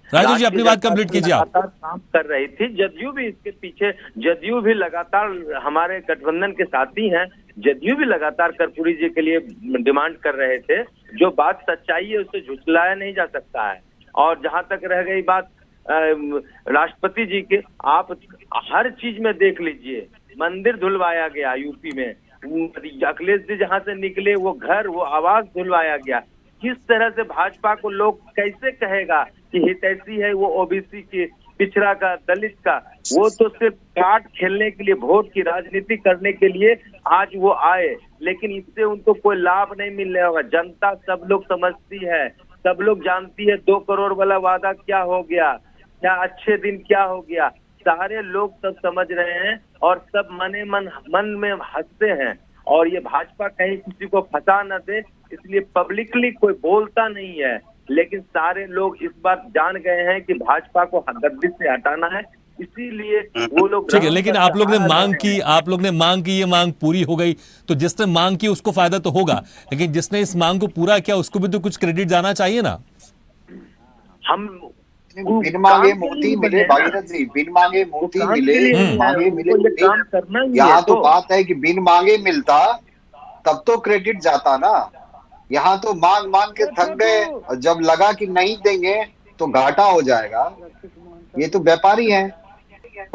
राजेश जी अपनी बात कंप्लीट कीजिए आप। काम कर रही थी जदयू भी इसके पीछे, जदयू भी लगातार हमारे गठबंधन के साथी हैं। जदयू भी लगातार कर्पूरी जी के लिए डिमांड कर रहे थे। जो बात सच्चाई है उसे झुठलाया नहीं जा सकता है। और जहां तक रह गई बात राष्ट्रपति जी के, आप हर चीज में देख लीजिए, मंदिर धुलवाया गया यूपी में, अखिलेश जी जहां से निकले वो घर, वो आवास धुलवाया गया। किस तरह से भाजपा को लोग कैसे कहेगा कि हितैषी है वो ओबीसी के, पिछड़ा का, दलित का? वो तो सिर्फ कार्ड खेलने के लिए, वोट की राजनीति करने के लिए आज वो आए, लेकिन इससे उनको कोई लाभ नहीं मिलने होगा। जनता सब लोग समझती है, सब लोग जानती है 2 करोड़ वाला वादा क्या हो गया, क्या अच्छे दिन क्या हो गया। सारे लोग सब समझ रहे हैं और सब मन में हंसते हैं। और ये भाजपा कहीं किसी को फंसा न दे, इसलिए पब्लिकली कोई बोलता नहीं है, लेकिन सारे लोग इस बात जान गए हैं कि भाजपा को गद्दी से हटाना है, इसीलिए वो लोग। ठीक है, लेकिन आप लोग ने मांग की, ये मांग पूरी हो गई, तो जिसने मांग की उसको फायदा तो होगा, लेकिन जिसने इस मांग को पूरा किया उसको भी तो कुछ क्रेडिट जाना चाहिए ना। हम बिन मांगे मोती मिले, भागीरथ जी, बिन मांगे मोती मिले, मांगे मिले। यहाँ तो बात है कि बिन मांगे मिलता तब तो क्रेडिट जाता ना। यहाँ तो मांग के थक गए और जब लगा कि नहीं देंगे तो घाटा हो जाएगा। ये तो व्यापारी हैं,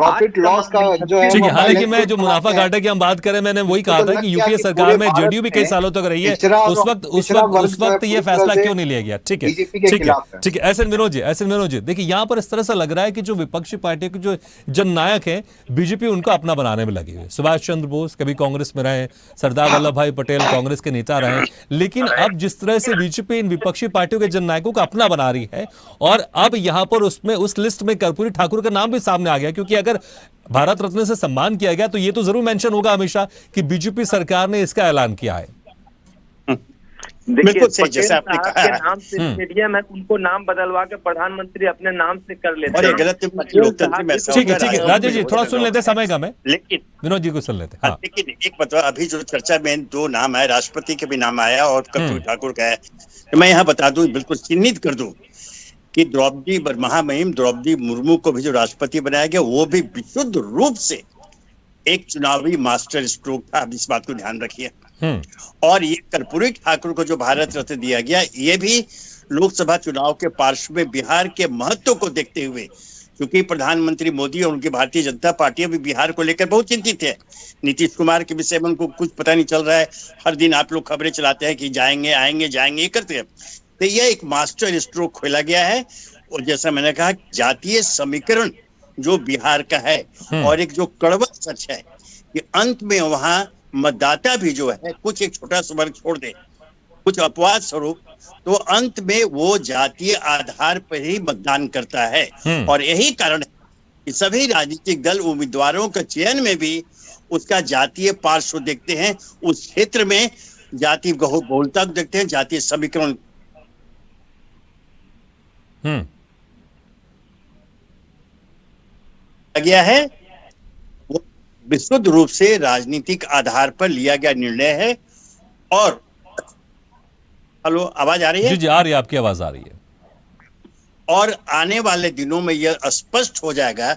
प्रॉफिट लॉस का जो है ठीक है, वो हालांकि मैं बैलेंस जो शीट मुनाफा बनाते हैं। घाटे की हम बात करें, मैंने वही तो कहा था लग कि गया यूपीए कि सरकार पूरे में भारत जेडीयू भी कई में सालों तक रही है, पिछड़ा उस वक्त पिछड़ा वर्ग जो है ये पूरी फैसला तरह से क्यों नहीं लिया गया? ठीक है, बीजेपी के ठीक है, खिलाफ है। ठीक है। एसएन विनोद जी, देखिए यहाँ पर इस तरह से लग रहा है कि जो विपक्षी पार्टी के जो जननायक हैं, बीजेपी उनको अपना बनाने में लगी हुई है। सुभाष चंद्र बोस कभी कांग्रेस में रहे, सरदार वल्लभ भाई पटेल कांग्रेस के नेता रहे, लेकिन अब जिस तरह से बीजेपी इन विपक्षी पार्टियों के जननायकों को अपना बना रही है, और अब यहां पर उसमें उस लिस्ट में कर्पूरी ठाकुर का नाम भी सामने आ गया, क्योंकि अगर भारत रत्न से सम्मान किया गया तो ये तो जरूर मेंशन होगा हमेशा कि बीजेपी सरकार ने इसका ऐलान किया है। बिल्कुल सही, जैसे आपने कहा के नाम से स्टेडियम है, उनको नाम बदलवा के प्रधानमंत्री अपने नाम से कर लेते और हैं। ये गलत लोकतंत्र में ऐसा ठीक है, होता ठीक है, राजेश जी थोड़ा सुन लेते, समय कम है, लेकिन विनोद जी को सुन लेते। हाँ, लेकिन एक बताओ, अभी जो चर्चा में दो नाम है, राष्ट्रपति के भी नाम आया और कर्पूरी ठाकुर का है, तो मैं यहाँ बता दूं, बिल्कुल चिन्हित कर दूं कि महामहिम द्रौपदी मुर्मू को भी जो राष्ट्रपति बनाया गया, वो भी विशुद्ध रूप से एक चुनावी मास्टर स्ट्रोक था। आप इस बात को ध्यान रखिए। और ये कर्पूरी ठाकुर को जो भारत रत्न दिया गया, ये भी लोकसभा चुनाव के पार्श्व में बिहार के महत्व को देखते हुए, क्योंकि प्रधानमंत्री मोदी और उनकी भारतीय जनता पार्टी अभी बिहार को लेकर बहुत चिंतित है। नीतीश कुमार के विषय में उनको कुछ पता नहीं चल रहा है, हर दिन आप लोग खबरें चलाते हैं कि जाएंगे आएंगे जाएंगे, ये करते हैं। तो यह एक मास्टर स्ट्रोक खोला गया है। और जैसा मैंने कहा, जातीय समीकरण जो बिहार का है, और एक जो कड़वा सच है कि अंत में वहां मतदाता भी जो है, कुछ एक छोटा सा वर्ग छोड़ दे, कुछ अपवाद स्वरूप, तो अंत में वो जातीय आधार पर ही मतदान करता है। और यही कारण है कि सभी राजनीतिक दल उम्मीदवारों के चयन में भी उसका जातीय पार्श्व देखते हैं, उस क्षेत्र में जातीय बहुलता को देखते हैं, जातीय समीकरण गया है। वो विशुद्ध रूप से राजनीतिक आधार पर लिया गया निर्णय है। और हेलो, आवाज आ रही है? जी जी, आ रही है, आपकी आवाज आ रही है। और आने वाले दिनों में यह स्पष्ट हो जाएगा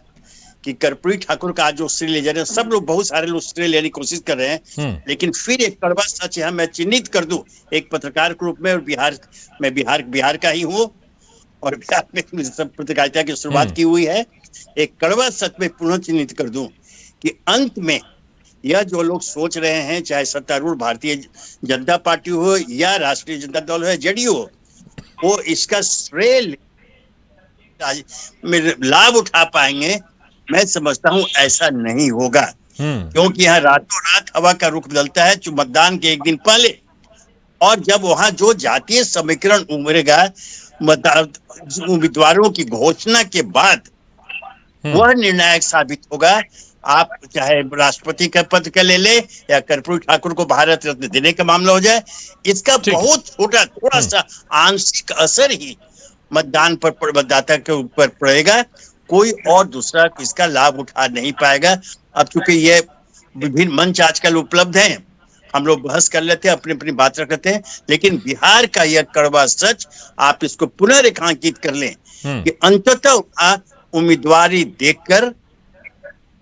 कि कर्पूरी ठाकुर का आज जो श्रेय ले जा रहे हैं, सब लोग, बहुत सारे लोग श्रेय लेने की कोशिश कर रहे हैं, लेकिन फिर एक कड़वा सच है, मैं चिन्हित कर दूं एक पत्रकार के रूप में, और बिहार का ही हूं, और बिहार में सब पत्रकारिता की शुरुआत की हुई है। एक कड़वा सच में पुनः चिन्हित कर दूं कि अंत में यह जो लोग सोच रहे हैं, चाहे सत्तारूढ़ भारतीय जनता पार्टी हो या राष्ट्रीय जनता दल हो, जेडीयू हो, वो इसका श्रेय में लाभ उठा पाएंगे। मैं समझता हूं ऐसा नहीं होगा, क्योंकि यहाँ रातों रात हवा का रुख बदलता है मतदान के एक दिन पहले। और जब वहां जो जातीय समीकरण उमरेगा उम्मीदवारों की घोषणा के बाद, वह निर्णायक साबित होगा। आप चाहे राष्ट्रपति का पद का ले ले या कर्पूरी ठाकुर को भारत रत्न देने का मामला हो जाए, इसका बहुत छोटा थोड़ा सा आंशिक असर ही मतदाता के ऊपर पड़ेगा। कोई और दूसरा इसका लाभ उठा नहीं पाएगा। अब चूंकि ये विभिन्न मंच आजकल उपलब्ध हैं, हम लोग बहस कर लेते हैं, अपनी अपनी बात रखते हैं, लेकिन बिहार का यह कड़वा सच आप इसको पुनः रेखांकित कर लें कि अंततः उम्मीदवारी देखकर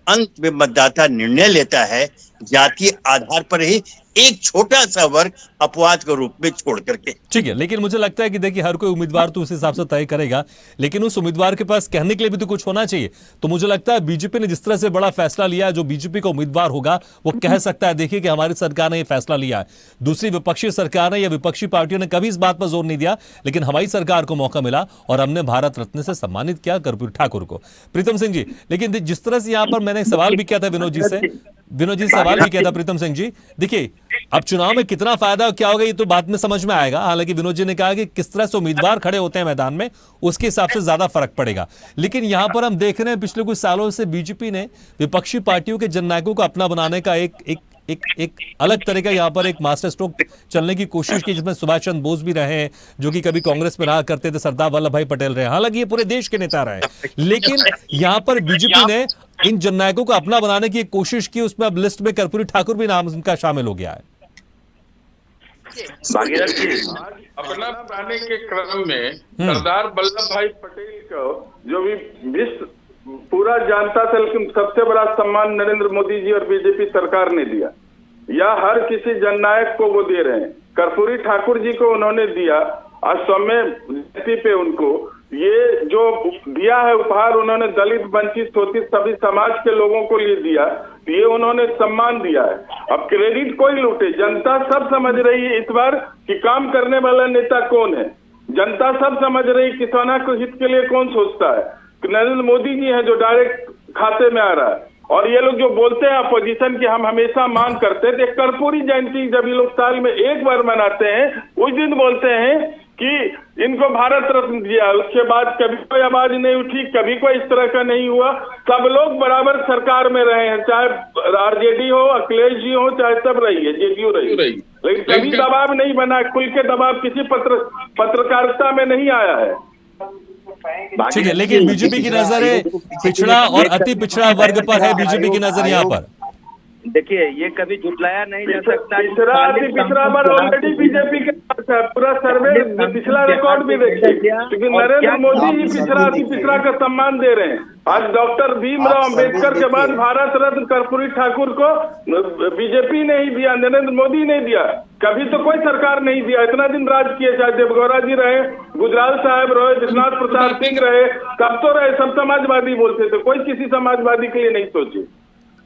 अंत में मतदाता निर्णय लेता है जातीय आधार पर ही, एक छोटा सा वर्ग अपवाद के रूप में छोड़ करके। ठीक है, लेकिन मुझे लगता है कि देखिए हर कोई उम्मीदवार तो उस हिसाब से तय करेगा, लेकिन उस उम्मीदवार के पास कहने के लिए भी तो कुछ होना चाहिए। तो मुझे लगता है बीजेपी ने जिस तरह से बड़ा फैसला लिया, जो बीजेपी का उम्मीदवार होगा वो कह सकता है, देखिए कि हमारी सरकार ने यह फैसला लिया है। दूसरी विपक्षी सरकार ने या विपक्षी पार्टियों ने कभी इस बात पर जोर नहीं दिया, लेकिन हमारी सरकार को मौका मिला और हमने भारत रत्न से सम्मानित किया कर्पूरी ठाकुर को। प्रीतम सिंह जी, लेकिन जिस तरह से यहाँ पर मैंने सवाल भी किया था विनोद जी सवाल भी किया था प्रीतम सिंह जी, देखिए अब चुनाव में कितना फायदा क्या होगा ये तो बाद में समझ में आएगा। हालांकि विनोद जी ने कहा कि किस तरह से उम्मीदवार खड़े होते हैं मैदान में, उसके हिसाब से ज्यादा फर्क पड़ेगा। लेकिन यहां पर हम देख रहे हैं पिछले कुछ सालों से बीजेपी ने विपक्षी पार्टियों के जननायकों को अपना बनाने का एक अलग तरह का यहाँ पर एक मास्टर स्ट्रोक चलने की कोशिश की, जिसमें सुभाष चंद्र बोस भी रहे हैं, जो कि कभी कांग्रेस में रहा करते थे, सरदार वल्लभ भाई पटेल रहे, हालांकि ये पूरे देश के नेता रहे, लेकिन यहाँ पर बीजेपी ने इन जननायकों को अपना बनाने की एक कोशिश की, उसमें अब लिस्ट में कर्पूरी ठाकुर भी नाम उनका शामिल हो गया है। अपना बनाने के क्रम में सरदार वल्लभ भाई पटेल को जो भी विश्व पूरा जानता था, लेकिन सबसे बड़ा सम्मान नरेंद्र मोदी जी और बीजेपी सरकार ने दिया, या हर किसी जननायक को वो दे रहे हैं। कर्पूरी ठाकुर जी को उन्होंने दिया, असम में पे उनको ये जो दिया है उपहार उन्होंने दलित, वंचित, शोषित सभी समाज के लोगों को लिए दिया, ये उन्होंने सम्मान दिया है। अब क्रेडिट कोई लूटे, जनता सब समझ रही है इस बार कि काम करने वाला नेता कौन है। जनता सब समझ रही है किसानों के हित के लिए कौन सोचता है। नरेंद्र मोदी जी हैं जो डायरेक्ट खाते में आ रहा है। और ये लोग जो बोलते हैं अपोजिशन की हम हमेशा मांग करते हैं, कर्पूरी जयंती जब ये लोग साल में एक बार मनाते हैं उस दिन बोलते हैं कि इनको भारत रत्न दिया, उसके बाद कभी कोई आवाज नहीं उठी, कभी कोई इस तरह का नहीं हुआ। सब लोग बराबर सरकार में रहे हैं, चाहे आरजेडी हो, अखिलेश जी हो, चाहे सब रही है, जेडीयू रही, लेकिन कभी दबाव नहीं बना, खुल के दबाव किसी पत्रकारिता में नहीं आया है। ठीक है, लेकिन बीजेपी की नजर है पिछड़ा और अति पिछड़ा वर्ग पर है बीजेपी की नजर यहाँ पर। देखिए ये कभी झुटलाया नहीं जा सकता। पिछड़ा बार ऑलरेडी बीजेपी के पास है, पूरा सर्वे पिछला रिकॉर्ड भी देखिए, क्योंकि नरेंद्र मोदी ही पिछड़ा का सम्मान दे रहे हैं। आज डॉक्टर भीमराव अम्बेडकर के बाद भारत रत्न कर्पूरी ठाकुर को बीजेपी ने ही दिया, नरेंद्र मोदी ने दिया। कभी तो कोई सरकार नहीं दिया। इतना दिन राज किए, चाहे देवगौड़ा जी रहे, गुजराल साहब रहे, विश्वनाथ प्रसाद सिंह रहे, सब तो रहे, सब समाजवादी बोलते थे, कोई किसी समाजवादी के लिए नहीं सोचे।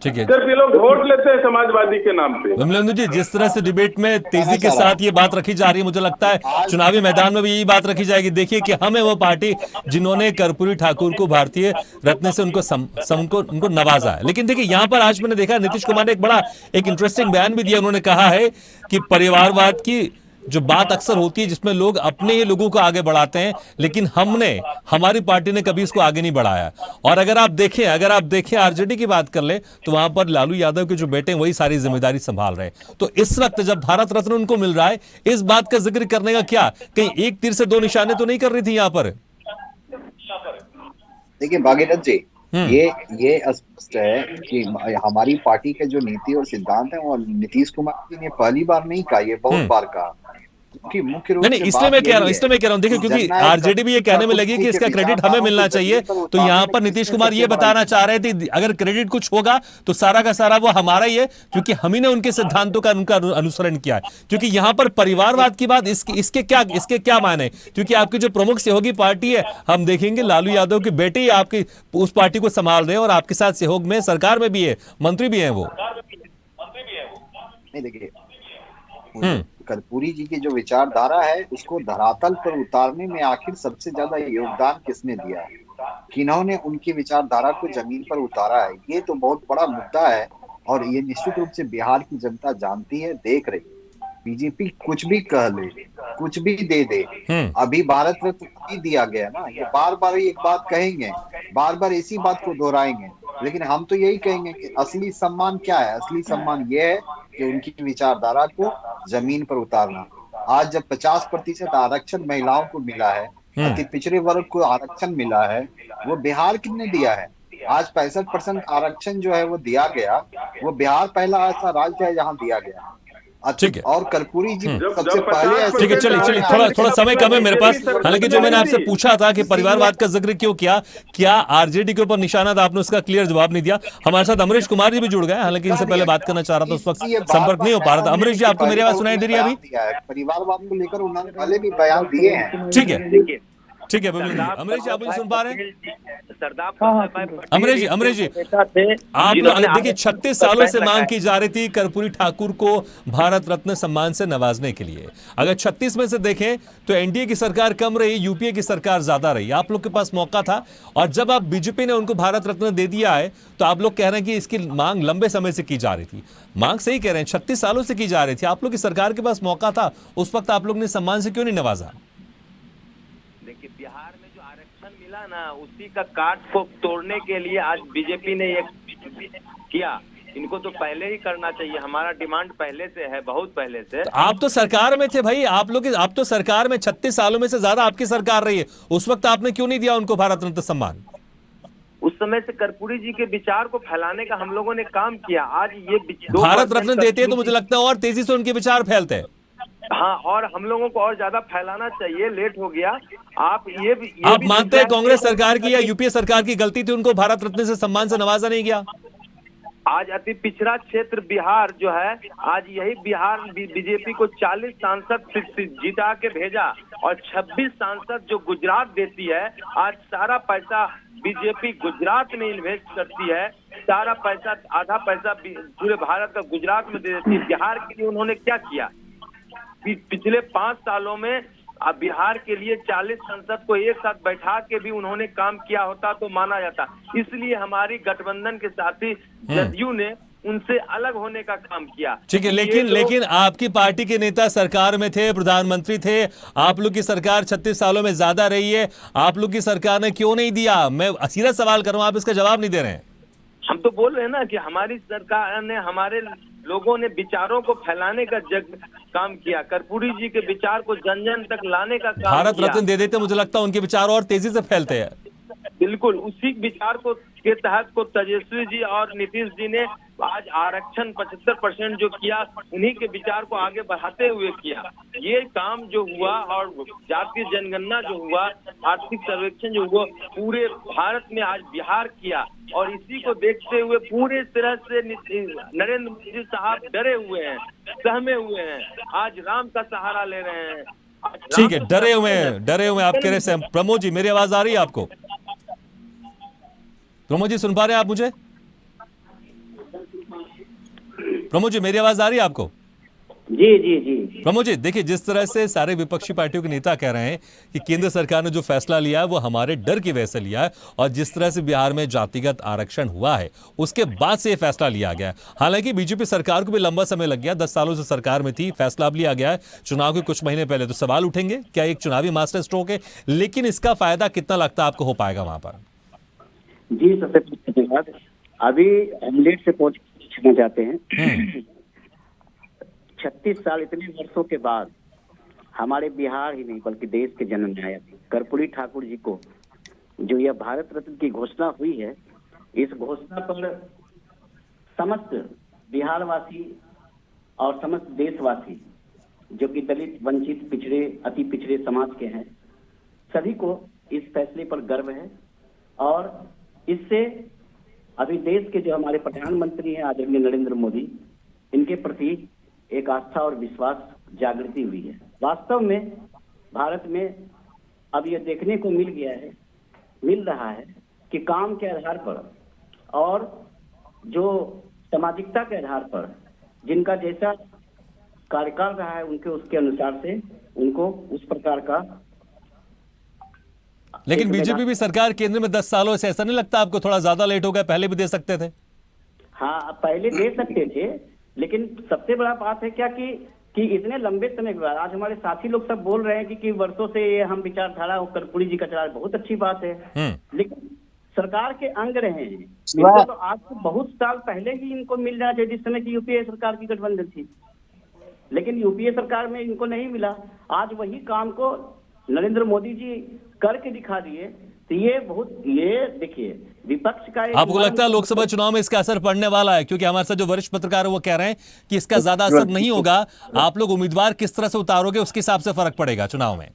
ठीक है, सिर्फ ये लोग वोट लेते हैं समाजवादी के नाम पे। विमलेंदु जी, जिस तरह से डिबेट में तेजी के साथ ये बात रखी जा रही है, मुझे लगता है चुनावी मैदान में भी यही बात रखी जाएगी। देखिए कि हम है वो पार्टी जिन्होंने कर्पूरी ठाकुर को भारतीय रत्न से उनको नवाजा है। लेकिन देखिए यहाँ पर आज मैंने देखा नीतीश कुमार ने एक इंटरेस्टिंग बयान भी दिया। उन्होंने कहा है कि परिवारवाद की जो बात अक्सर होती है जिसमें लोग अपने ही लोगों को आगे बढ़ाते हैं, लेकिन हमारी पार्टी ने कभी इसको आगे नहीं बढ़ाया। और अगर आप देखें आरजेडी की बात कर ले तो वहां पर लालू यादव के जो बेटे हैं वही सारी जिम्मेदारी संभाल रहे हैं। तो इस वक्त जब भारत रत्न उनको मिल रहा है, इस बात का जिक्र करने का क्या, कहीं एक तीर से दो निशाने तो नहीं कर रही थी यहाँ पर? देखिए भागीरथ जी, ये स्पष्ट है कि हमारी पार्टी के जो नीति और सिद्धांत है वो नीतीश कुमार जी ने पहली बार नहीं कहा, ये बहुत बार कहा। मुख्य रूप से इसलिए मैं कह रहा हूँ देखिए, क्योंकि आरजेडी भी ये कहने में लगी कि इसका क्रेडिट हमें मिलना चाहिए। तो यहाँ पर नीतीश कुमार ये बताना चाह रहे थे अगर क्रेडिट कुछ होगा तो सारा का सारा वो हमारा ही है, क्योंकि हम ही ने उनके सिद्धांतों का उनका अनुसरण किया है। क्योंकि यहाँ पर परिवारवाद की बात इसके क्या माने, क्योंकि आपकी जो प्रमुख सहयोगी पार्टी है, हम देखेंगे लालू यादव के बेटे ही आपकी उस पार्टी को संभाल रहे हैं और आपके साथ सहयोग में सरकार में भी है, मंत्री भी है वो। नहीं देखिए, कर्पूरी जी की जो विचारधारा है उसको धरातल पर उतारने में आखिर सबसे ज्यादा योगदान किसने दिया है, किन्होंने उनकी विचारधारा को जमीन पर उतारा है, ये तो बहुत बड़ा मुद्दा है। और ये निश्चित रूप से बिहार की जनता जानती है, देख रही है। बीजेपी कुछ भी कह ले, कुछ भी दे दे, अभी भारत रत्न नहीं दिया गया ना, ये बार बार एक बात कहेंगे, बार बार इसी बात को दोहराएंगे, लेकिन हम तो यही कहेंगे कि असली सम्मान क्या है। असली सम्मान ये है कि उनकी विचारधारा को जमीन पर उतारना। आज जब 50% आरक्षण महिलाओं को मिला है, अति पिछड़े वर्ग को आरक्षण मिला है, वो बिहार किसने दिया है? आज 65% आरक्षण जो है वो दिया गया, वो बिहार पहला ऐसा राज्य है जहाँ दिया गया। ठीक है, और कर्पूरी जी सबसे पहले। ठीक है, चलिए थोड़ा समय कम है मेरे पास। हालांकि जो मैंने आपसे पूछा था कि परिवारवाद का जिक्र क्यों किया, क्या आरजेडी के ऊपर निशाना था, आपने उसका क्लियर जवाब नहीं दिया। हमारे साथ अमरीश कुमार जी भी जुड़ गए, हालांकि इनसे पहले बात करना चाह रहा था, उस वक्त संपर्क नहीं हो पा रहा था। अमरीश जी, आपको मेरी आवाज सुनाई दे रही है अभी? परिवारवाद को लेकर उन्होंने पहले भी बयान दिए हैं। ठीक है, अमरीश जी, आप मुझे सुन पा रहे हैं? अमरीश जी, आप लोग देखिए 36 सालों से मांग की जा रही थी कर्पूरी ठाकुर को भारत रत्न सम्मान से नवाजने के लिए। अगर 36 में से देखें तो एनडीए की सरकार कम रही, यूपीए की सरकार ज्यादा रही। आप लोग के पास मौका था, और जब आप बीजेपी ने उनको भारत रत्न दे दिया है तो आप लोग कह रहे हैं कि इसकी मांग लंबे समय से की जा रही थी। मांग सही कह रहे हैं, 36 सालों से की जा रही थी, आप लोग की सरकार के पास मौका था, उस वक्त आप लोग ने सम्मान से क्यों नहीं नवाजा? देखिए, बिहार में जो आरक्षण मिला ना, उसी का काट को तोड़ने के लिए आज बीजेपी ने ये किया। इनको तो पहले ही करना चाहिए, हमारा डिमांड पहले से है, बहुत पहले से। तो आप तो सरकार में थे भाई, आप तो सरकार में 36 सालों में से ज्यादा आपकी सरकार रही है, उस वक्त आपने क्यों नहीं दिया उनको भारत रत्न सम्मान? उस समय से कर्पूरी जी के विचार को फैलाने का हम लोगों ने काम किया। आज ये भारत रत्न देते हैं तो मुझे लगता है और तेजी से उनके विचार फैलते हैं। हाँ, और हम लोगों को और ज्यादा फैलाना चाहिए, लेट हो गया। आप मानते हैं कांग्रेस सरकार की या यूपीए सरकार की गलती थी उनको भारत रत्न से सम्मान से नवाजा नहीं गया? आज अति पिछड़ा क्षेत्र बिहार जो है, आज यही बिहार बीजेपी को 40 सांसद जिता के भेजा और 26 सांसद जो गुजरात देती है, आज सारा पैसा बीजेपी गुजरात में इन्वेस्ट करती है, सारा पैसा, आधा पैसा पूरे भारत का गुजरात में दे देती है। बिहार के लिए उन्होंने क्या किया? पिछले 5 सालों में अब बिहार के लिए 40 संसद को एक साथ बैठा के भी उन्होंने काम किया होता तो माना जाता। इसलिए हमारी गठबंधन के साथी जदयू ने उनसे अलग होने का काम किया। ठीक है, लेकिन आपकी पार्टी के नेता सरकार में थे, प्रधानमंत्री थे, आप लोग की सरकार 36 सालों में ज्यादा रही है, आप लोग की सरकार ने क्यों नहीं दिया? मैं सीधा सवाल कर रहा हूं, आप इसका जवाब नहीं दे रहे हैं। हम तो बोल रहे हैं ना कि हमारी सरकार ने, हमारे लोगों ने विचारों को फैलाने का काम किया, कर्पूरी जी के विचार को जन जन तक लाने का काम भारत किया। रत्न दे देते, मुझे लगता है उनके विचार और तेजी से फैलते हैं। बिल्कुल उसी विचार को के तहत को तेजस्वी जी और नीतीश जी ने आज आरक्षण 75% जो किया, उन्हीं के विचार को आगे बढ़ाते हुए किया। ये काम जो हुआ और जातीय जनगणना जो हुआ, आर्थिक सर्वेक्षण जो हुआ, पूरे भारत में आज बिहार किया। और इसी को देखते हुए पूरे तरह से नरेंद्र मोदी साहब डरे हुए हैं, सहमे हुए हैं, आज राम का सहारा ले रहे हैं। ठीक है, डरे हुए हैं आप कह रहे हैं। प्रमोद जी, मेरी आवाज आ रही है आपको? प्रमोद जी, सुन पा रहे हैं आप मुझे? प्रमोद जी, मेरी आवाज आ रही है आपको? जी। प्रमोद जी, देखिए, जिस तरह से सारे विपक्षी पार्टियों के नेता कह रहे हैं कि केंद्र सरकार ने जो फैसला लिया है वो हमारे डर की वजह से लिया है, और जिस तरह से बिहार में जातिगत आरक्षण हुआ है उसके बाद से ये फैसला लिया गया है। हालांकि बीजेपी सरकार को भी लंबा समय लग गया, 10 सालों से सरकार में थी, फैसला अब लिया गया है चुनाव के कुछ महीने पहले। तो सवाल उठेंगे, क्या एक चुनावी मास्टर स्ट्रोक है? लेकिन इसका फायदा कितना लगता है आपको हो पाएगा वहां पर? जी, सबसे धन्यवाद। अभी हम लेट से पूछना चाहते हैं। 36 साल, इतने वर्षों के बाद हमारे बिहार ही नहीं बल्कि देश के जननायक कर्पूरी ठाकुर जी को जो यह भारत रत्न की घोषणा हुई है, इस घोषणा पर समस्त बिहारवासी और समस्त देशवासी जो कि दलित, वंचित, पिछड़े, अति पिछड़े समाज के हैं, सभी को इस फैसले पर गर्व है। और इससे अभी देश के जो हमारे प्रधानमंत्री हैं आदरणीय नरेंद्र मोदी, इनके प्रति एक आस्था और विश्वास जागृति हुई है। वास्तव में भारत में अब यह देखने को मिल रहा है कि काम के आधार पर और जो सामाजिकता के आधार पर जिनका जैसा कार्यकाल रहा है, उनके उसके अनुसार से उनको उस प्रकार का। लेकिन बीजेपी भी सरकार केंद्र में 10 सालों से, ऐसा नहीं लगता आपको थोड़ा ज्यादा लेट हो गया? पहले भी दे सकते थे। हाँ, पहले दे सकते थे, लेकिन सबसे बड़ा बात है क्या कि इतने लंबे समय के बाद आज हमारे साथी लोग सब बोल रहे हैं कि वर्षों से ये हम विचारधारा कर्पूरी जी का चला, बहुत अच्छी बात है। लेकिन सरकार के अंग रहे हैं इनको, तो आज से बहुत साल पहले ही इनको मिल जाना चाहिए, जिस समय की यूपीए सरकार की गठबंधन थी। लेकिन यूपीए सरकार में इनको नहीं मिला। आज वही काम को नरेंद्र मोदी जी करके दिखा दिए। तो ये देखिए, विपक्ष का आपको लगता है लोकसभा चुनाव में इसका असर पड़ने वाला है? क्योंकि हमारे साथ जो वरिष्ठ पत्रकार है वो कह रहे हैं कि इसका ज्यादा असर नहीं होगा। आप लोग उम्मीदवार किस तरह से उतारोगे उसके हिसाब से फर्क पड़ेगा चुनाव में।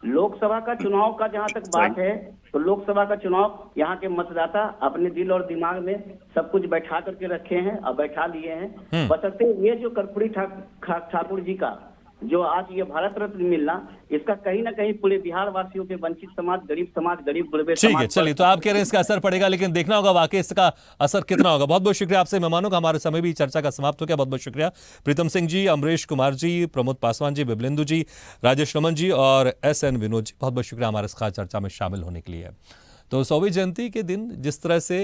लोकसभा का चुनाव का जहां तक बात है, तो लोकसभा का चुनाव यहाँ के मतदाता अपने दिल और दिमाग में सब कुछ बैठा करके रखे हैं और बैठा लिए हैं। बशर्ते ये जो कर्पूरी ठाकुर जी का जो आज ये भारत रत्न मिलना, इसका कहीं ना कहीं पूरे बिहार वासियों के, वंचित समाज, गरीब गुरबे ठीक है, चलिए, तो आप कह रहे हैं इसका असर पड़ेगा, लेकिन देखना होगा वाकई इसका असर कितना होगा। बहुत बहुत शुक्रिया आपसे मेहमानों का, हमारे समय भी चर्चा का समाप्त हो गया। बहुत बहुत शुक्रिया प्रीतम सिंह जी, अमरीश कुमार जी, प्रमोद पासवान जी, बिबलेंदु जी, राजेश रमन जी और SN विनोद जी, बहुत बहुत शुक्रिया हमारे इस खास चर्चा में शामिल होने के लिए। तो 100वीं जयंती के दिन जिस तरह से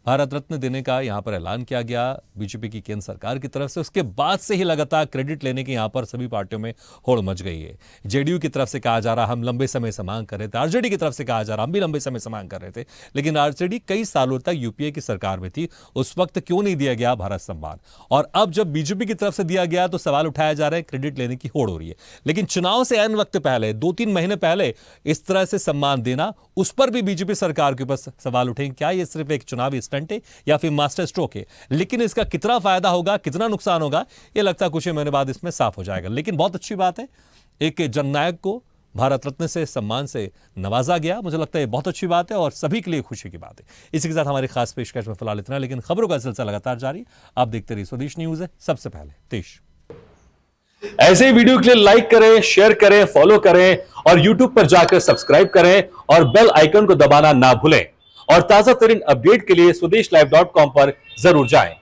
भारत रत्न देने का यहाँ पर ऐलान किया गया बीजेपी की केंद्र सरकार की तरफ से, उसके बाद से ही लगातार क्रेडिट लेने की यहाँ पर सभी पार्टियों में होड़ मच गई है। जेडीयू की तरफ से कहा जा रहा हम लंबे समय से मांग कर रहे थे, आरजेडी की तरफ से कहा जा रहा हम भी लंबे समय से मांग कर रहे थे, लेकिन आरजेडी कई सालों तक यूपीए की सरकार में थी, उस वक्त क्यों नहीं दिया गया भारत सम्मान? और अब जब बीजेपी की तरफ से दिया गया तो सवाल उठाया जा रहा है, क्रेडिट लेने की होड़ हो रही है। लेकिन चुनाव से ऐन वक्त पहले, 2-3 महीने पहले इस तरह से सम्मान देना, उस पर भी बीजेपी सरकार के ऊपर सवाल उठेंगे, क्या ये सिर्फ एक चुनावी स्टंट है या फिर मास्टर स्ट्रोक है? लेकिन इसका कितना फायदा होगा, कितना नुकसान होगा, ये लगता है कुछ ही महीने बाद इसमें साफ हो जाएगा। लेकिन बहुत अच्छी बात है, एक जननायक को भारत रत्न से सम्मान से नवाजा गया। मुझे लगता है बहुत अच्छी बात है और सभी के लिए खुशी की बात है। इसी के साथ हमारी खास पेशकश में फिलहाल इतना, लेकिन खबरों का सिलसिला लगातार जारी। आप देखते रहिए स्वदेश न्यूज है, सबसे पहले देश। ऐसे ही वीडियो के लिए लाइक करें, शेयर करें, फॉलो करें और यूट्यूब पर जाकर सब्सक्राइब करें और बेल आइकन को दबाना ना भूलें। और ताजा तरीन अपडेट के लिए स्वदेशलाइव.com पर जरूर जाएं।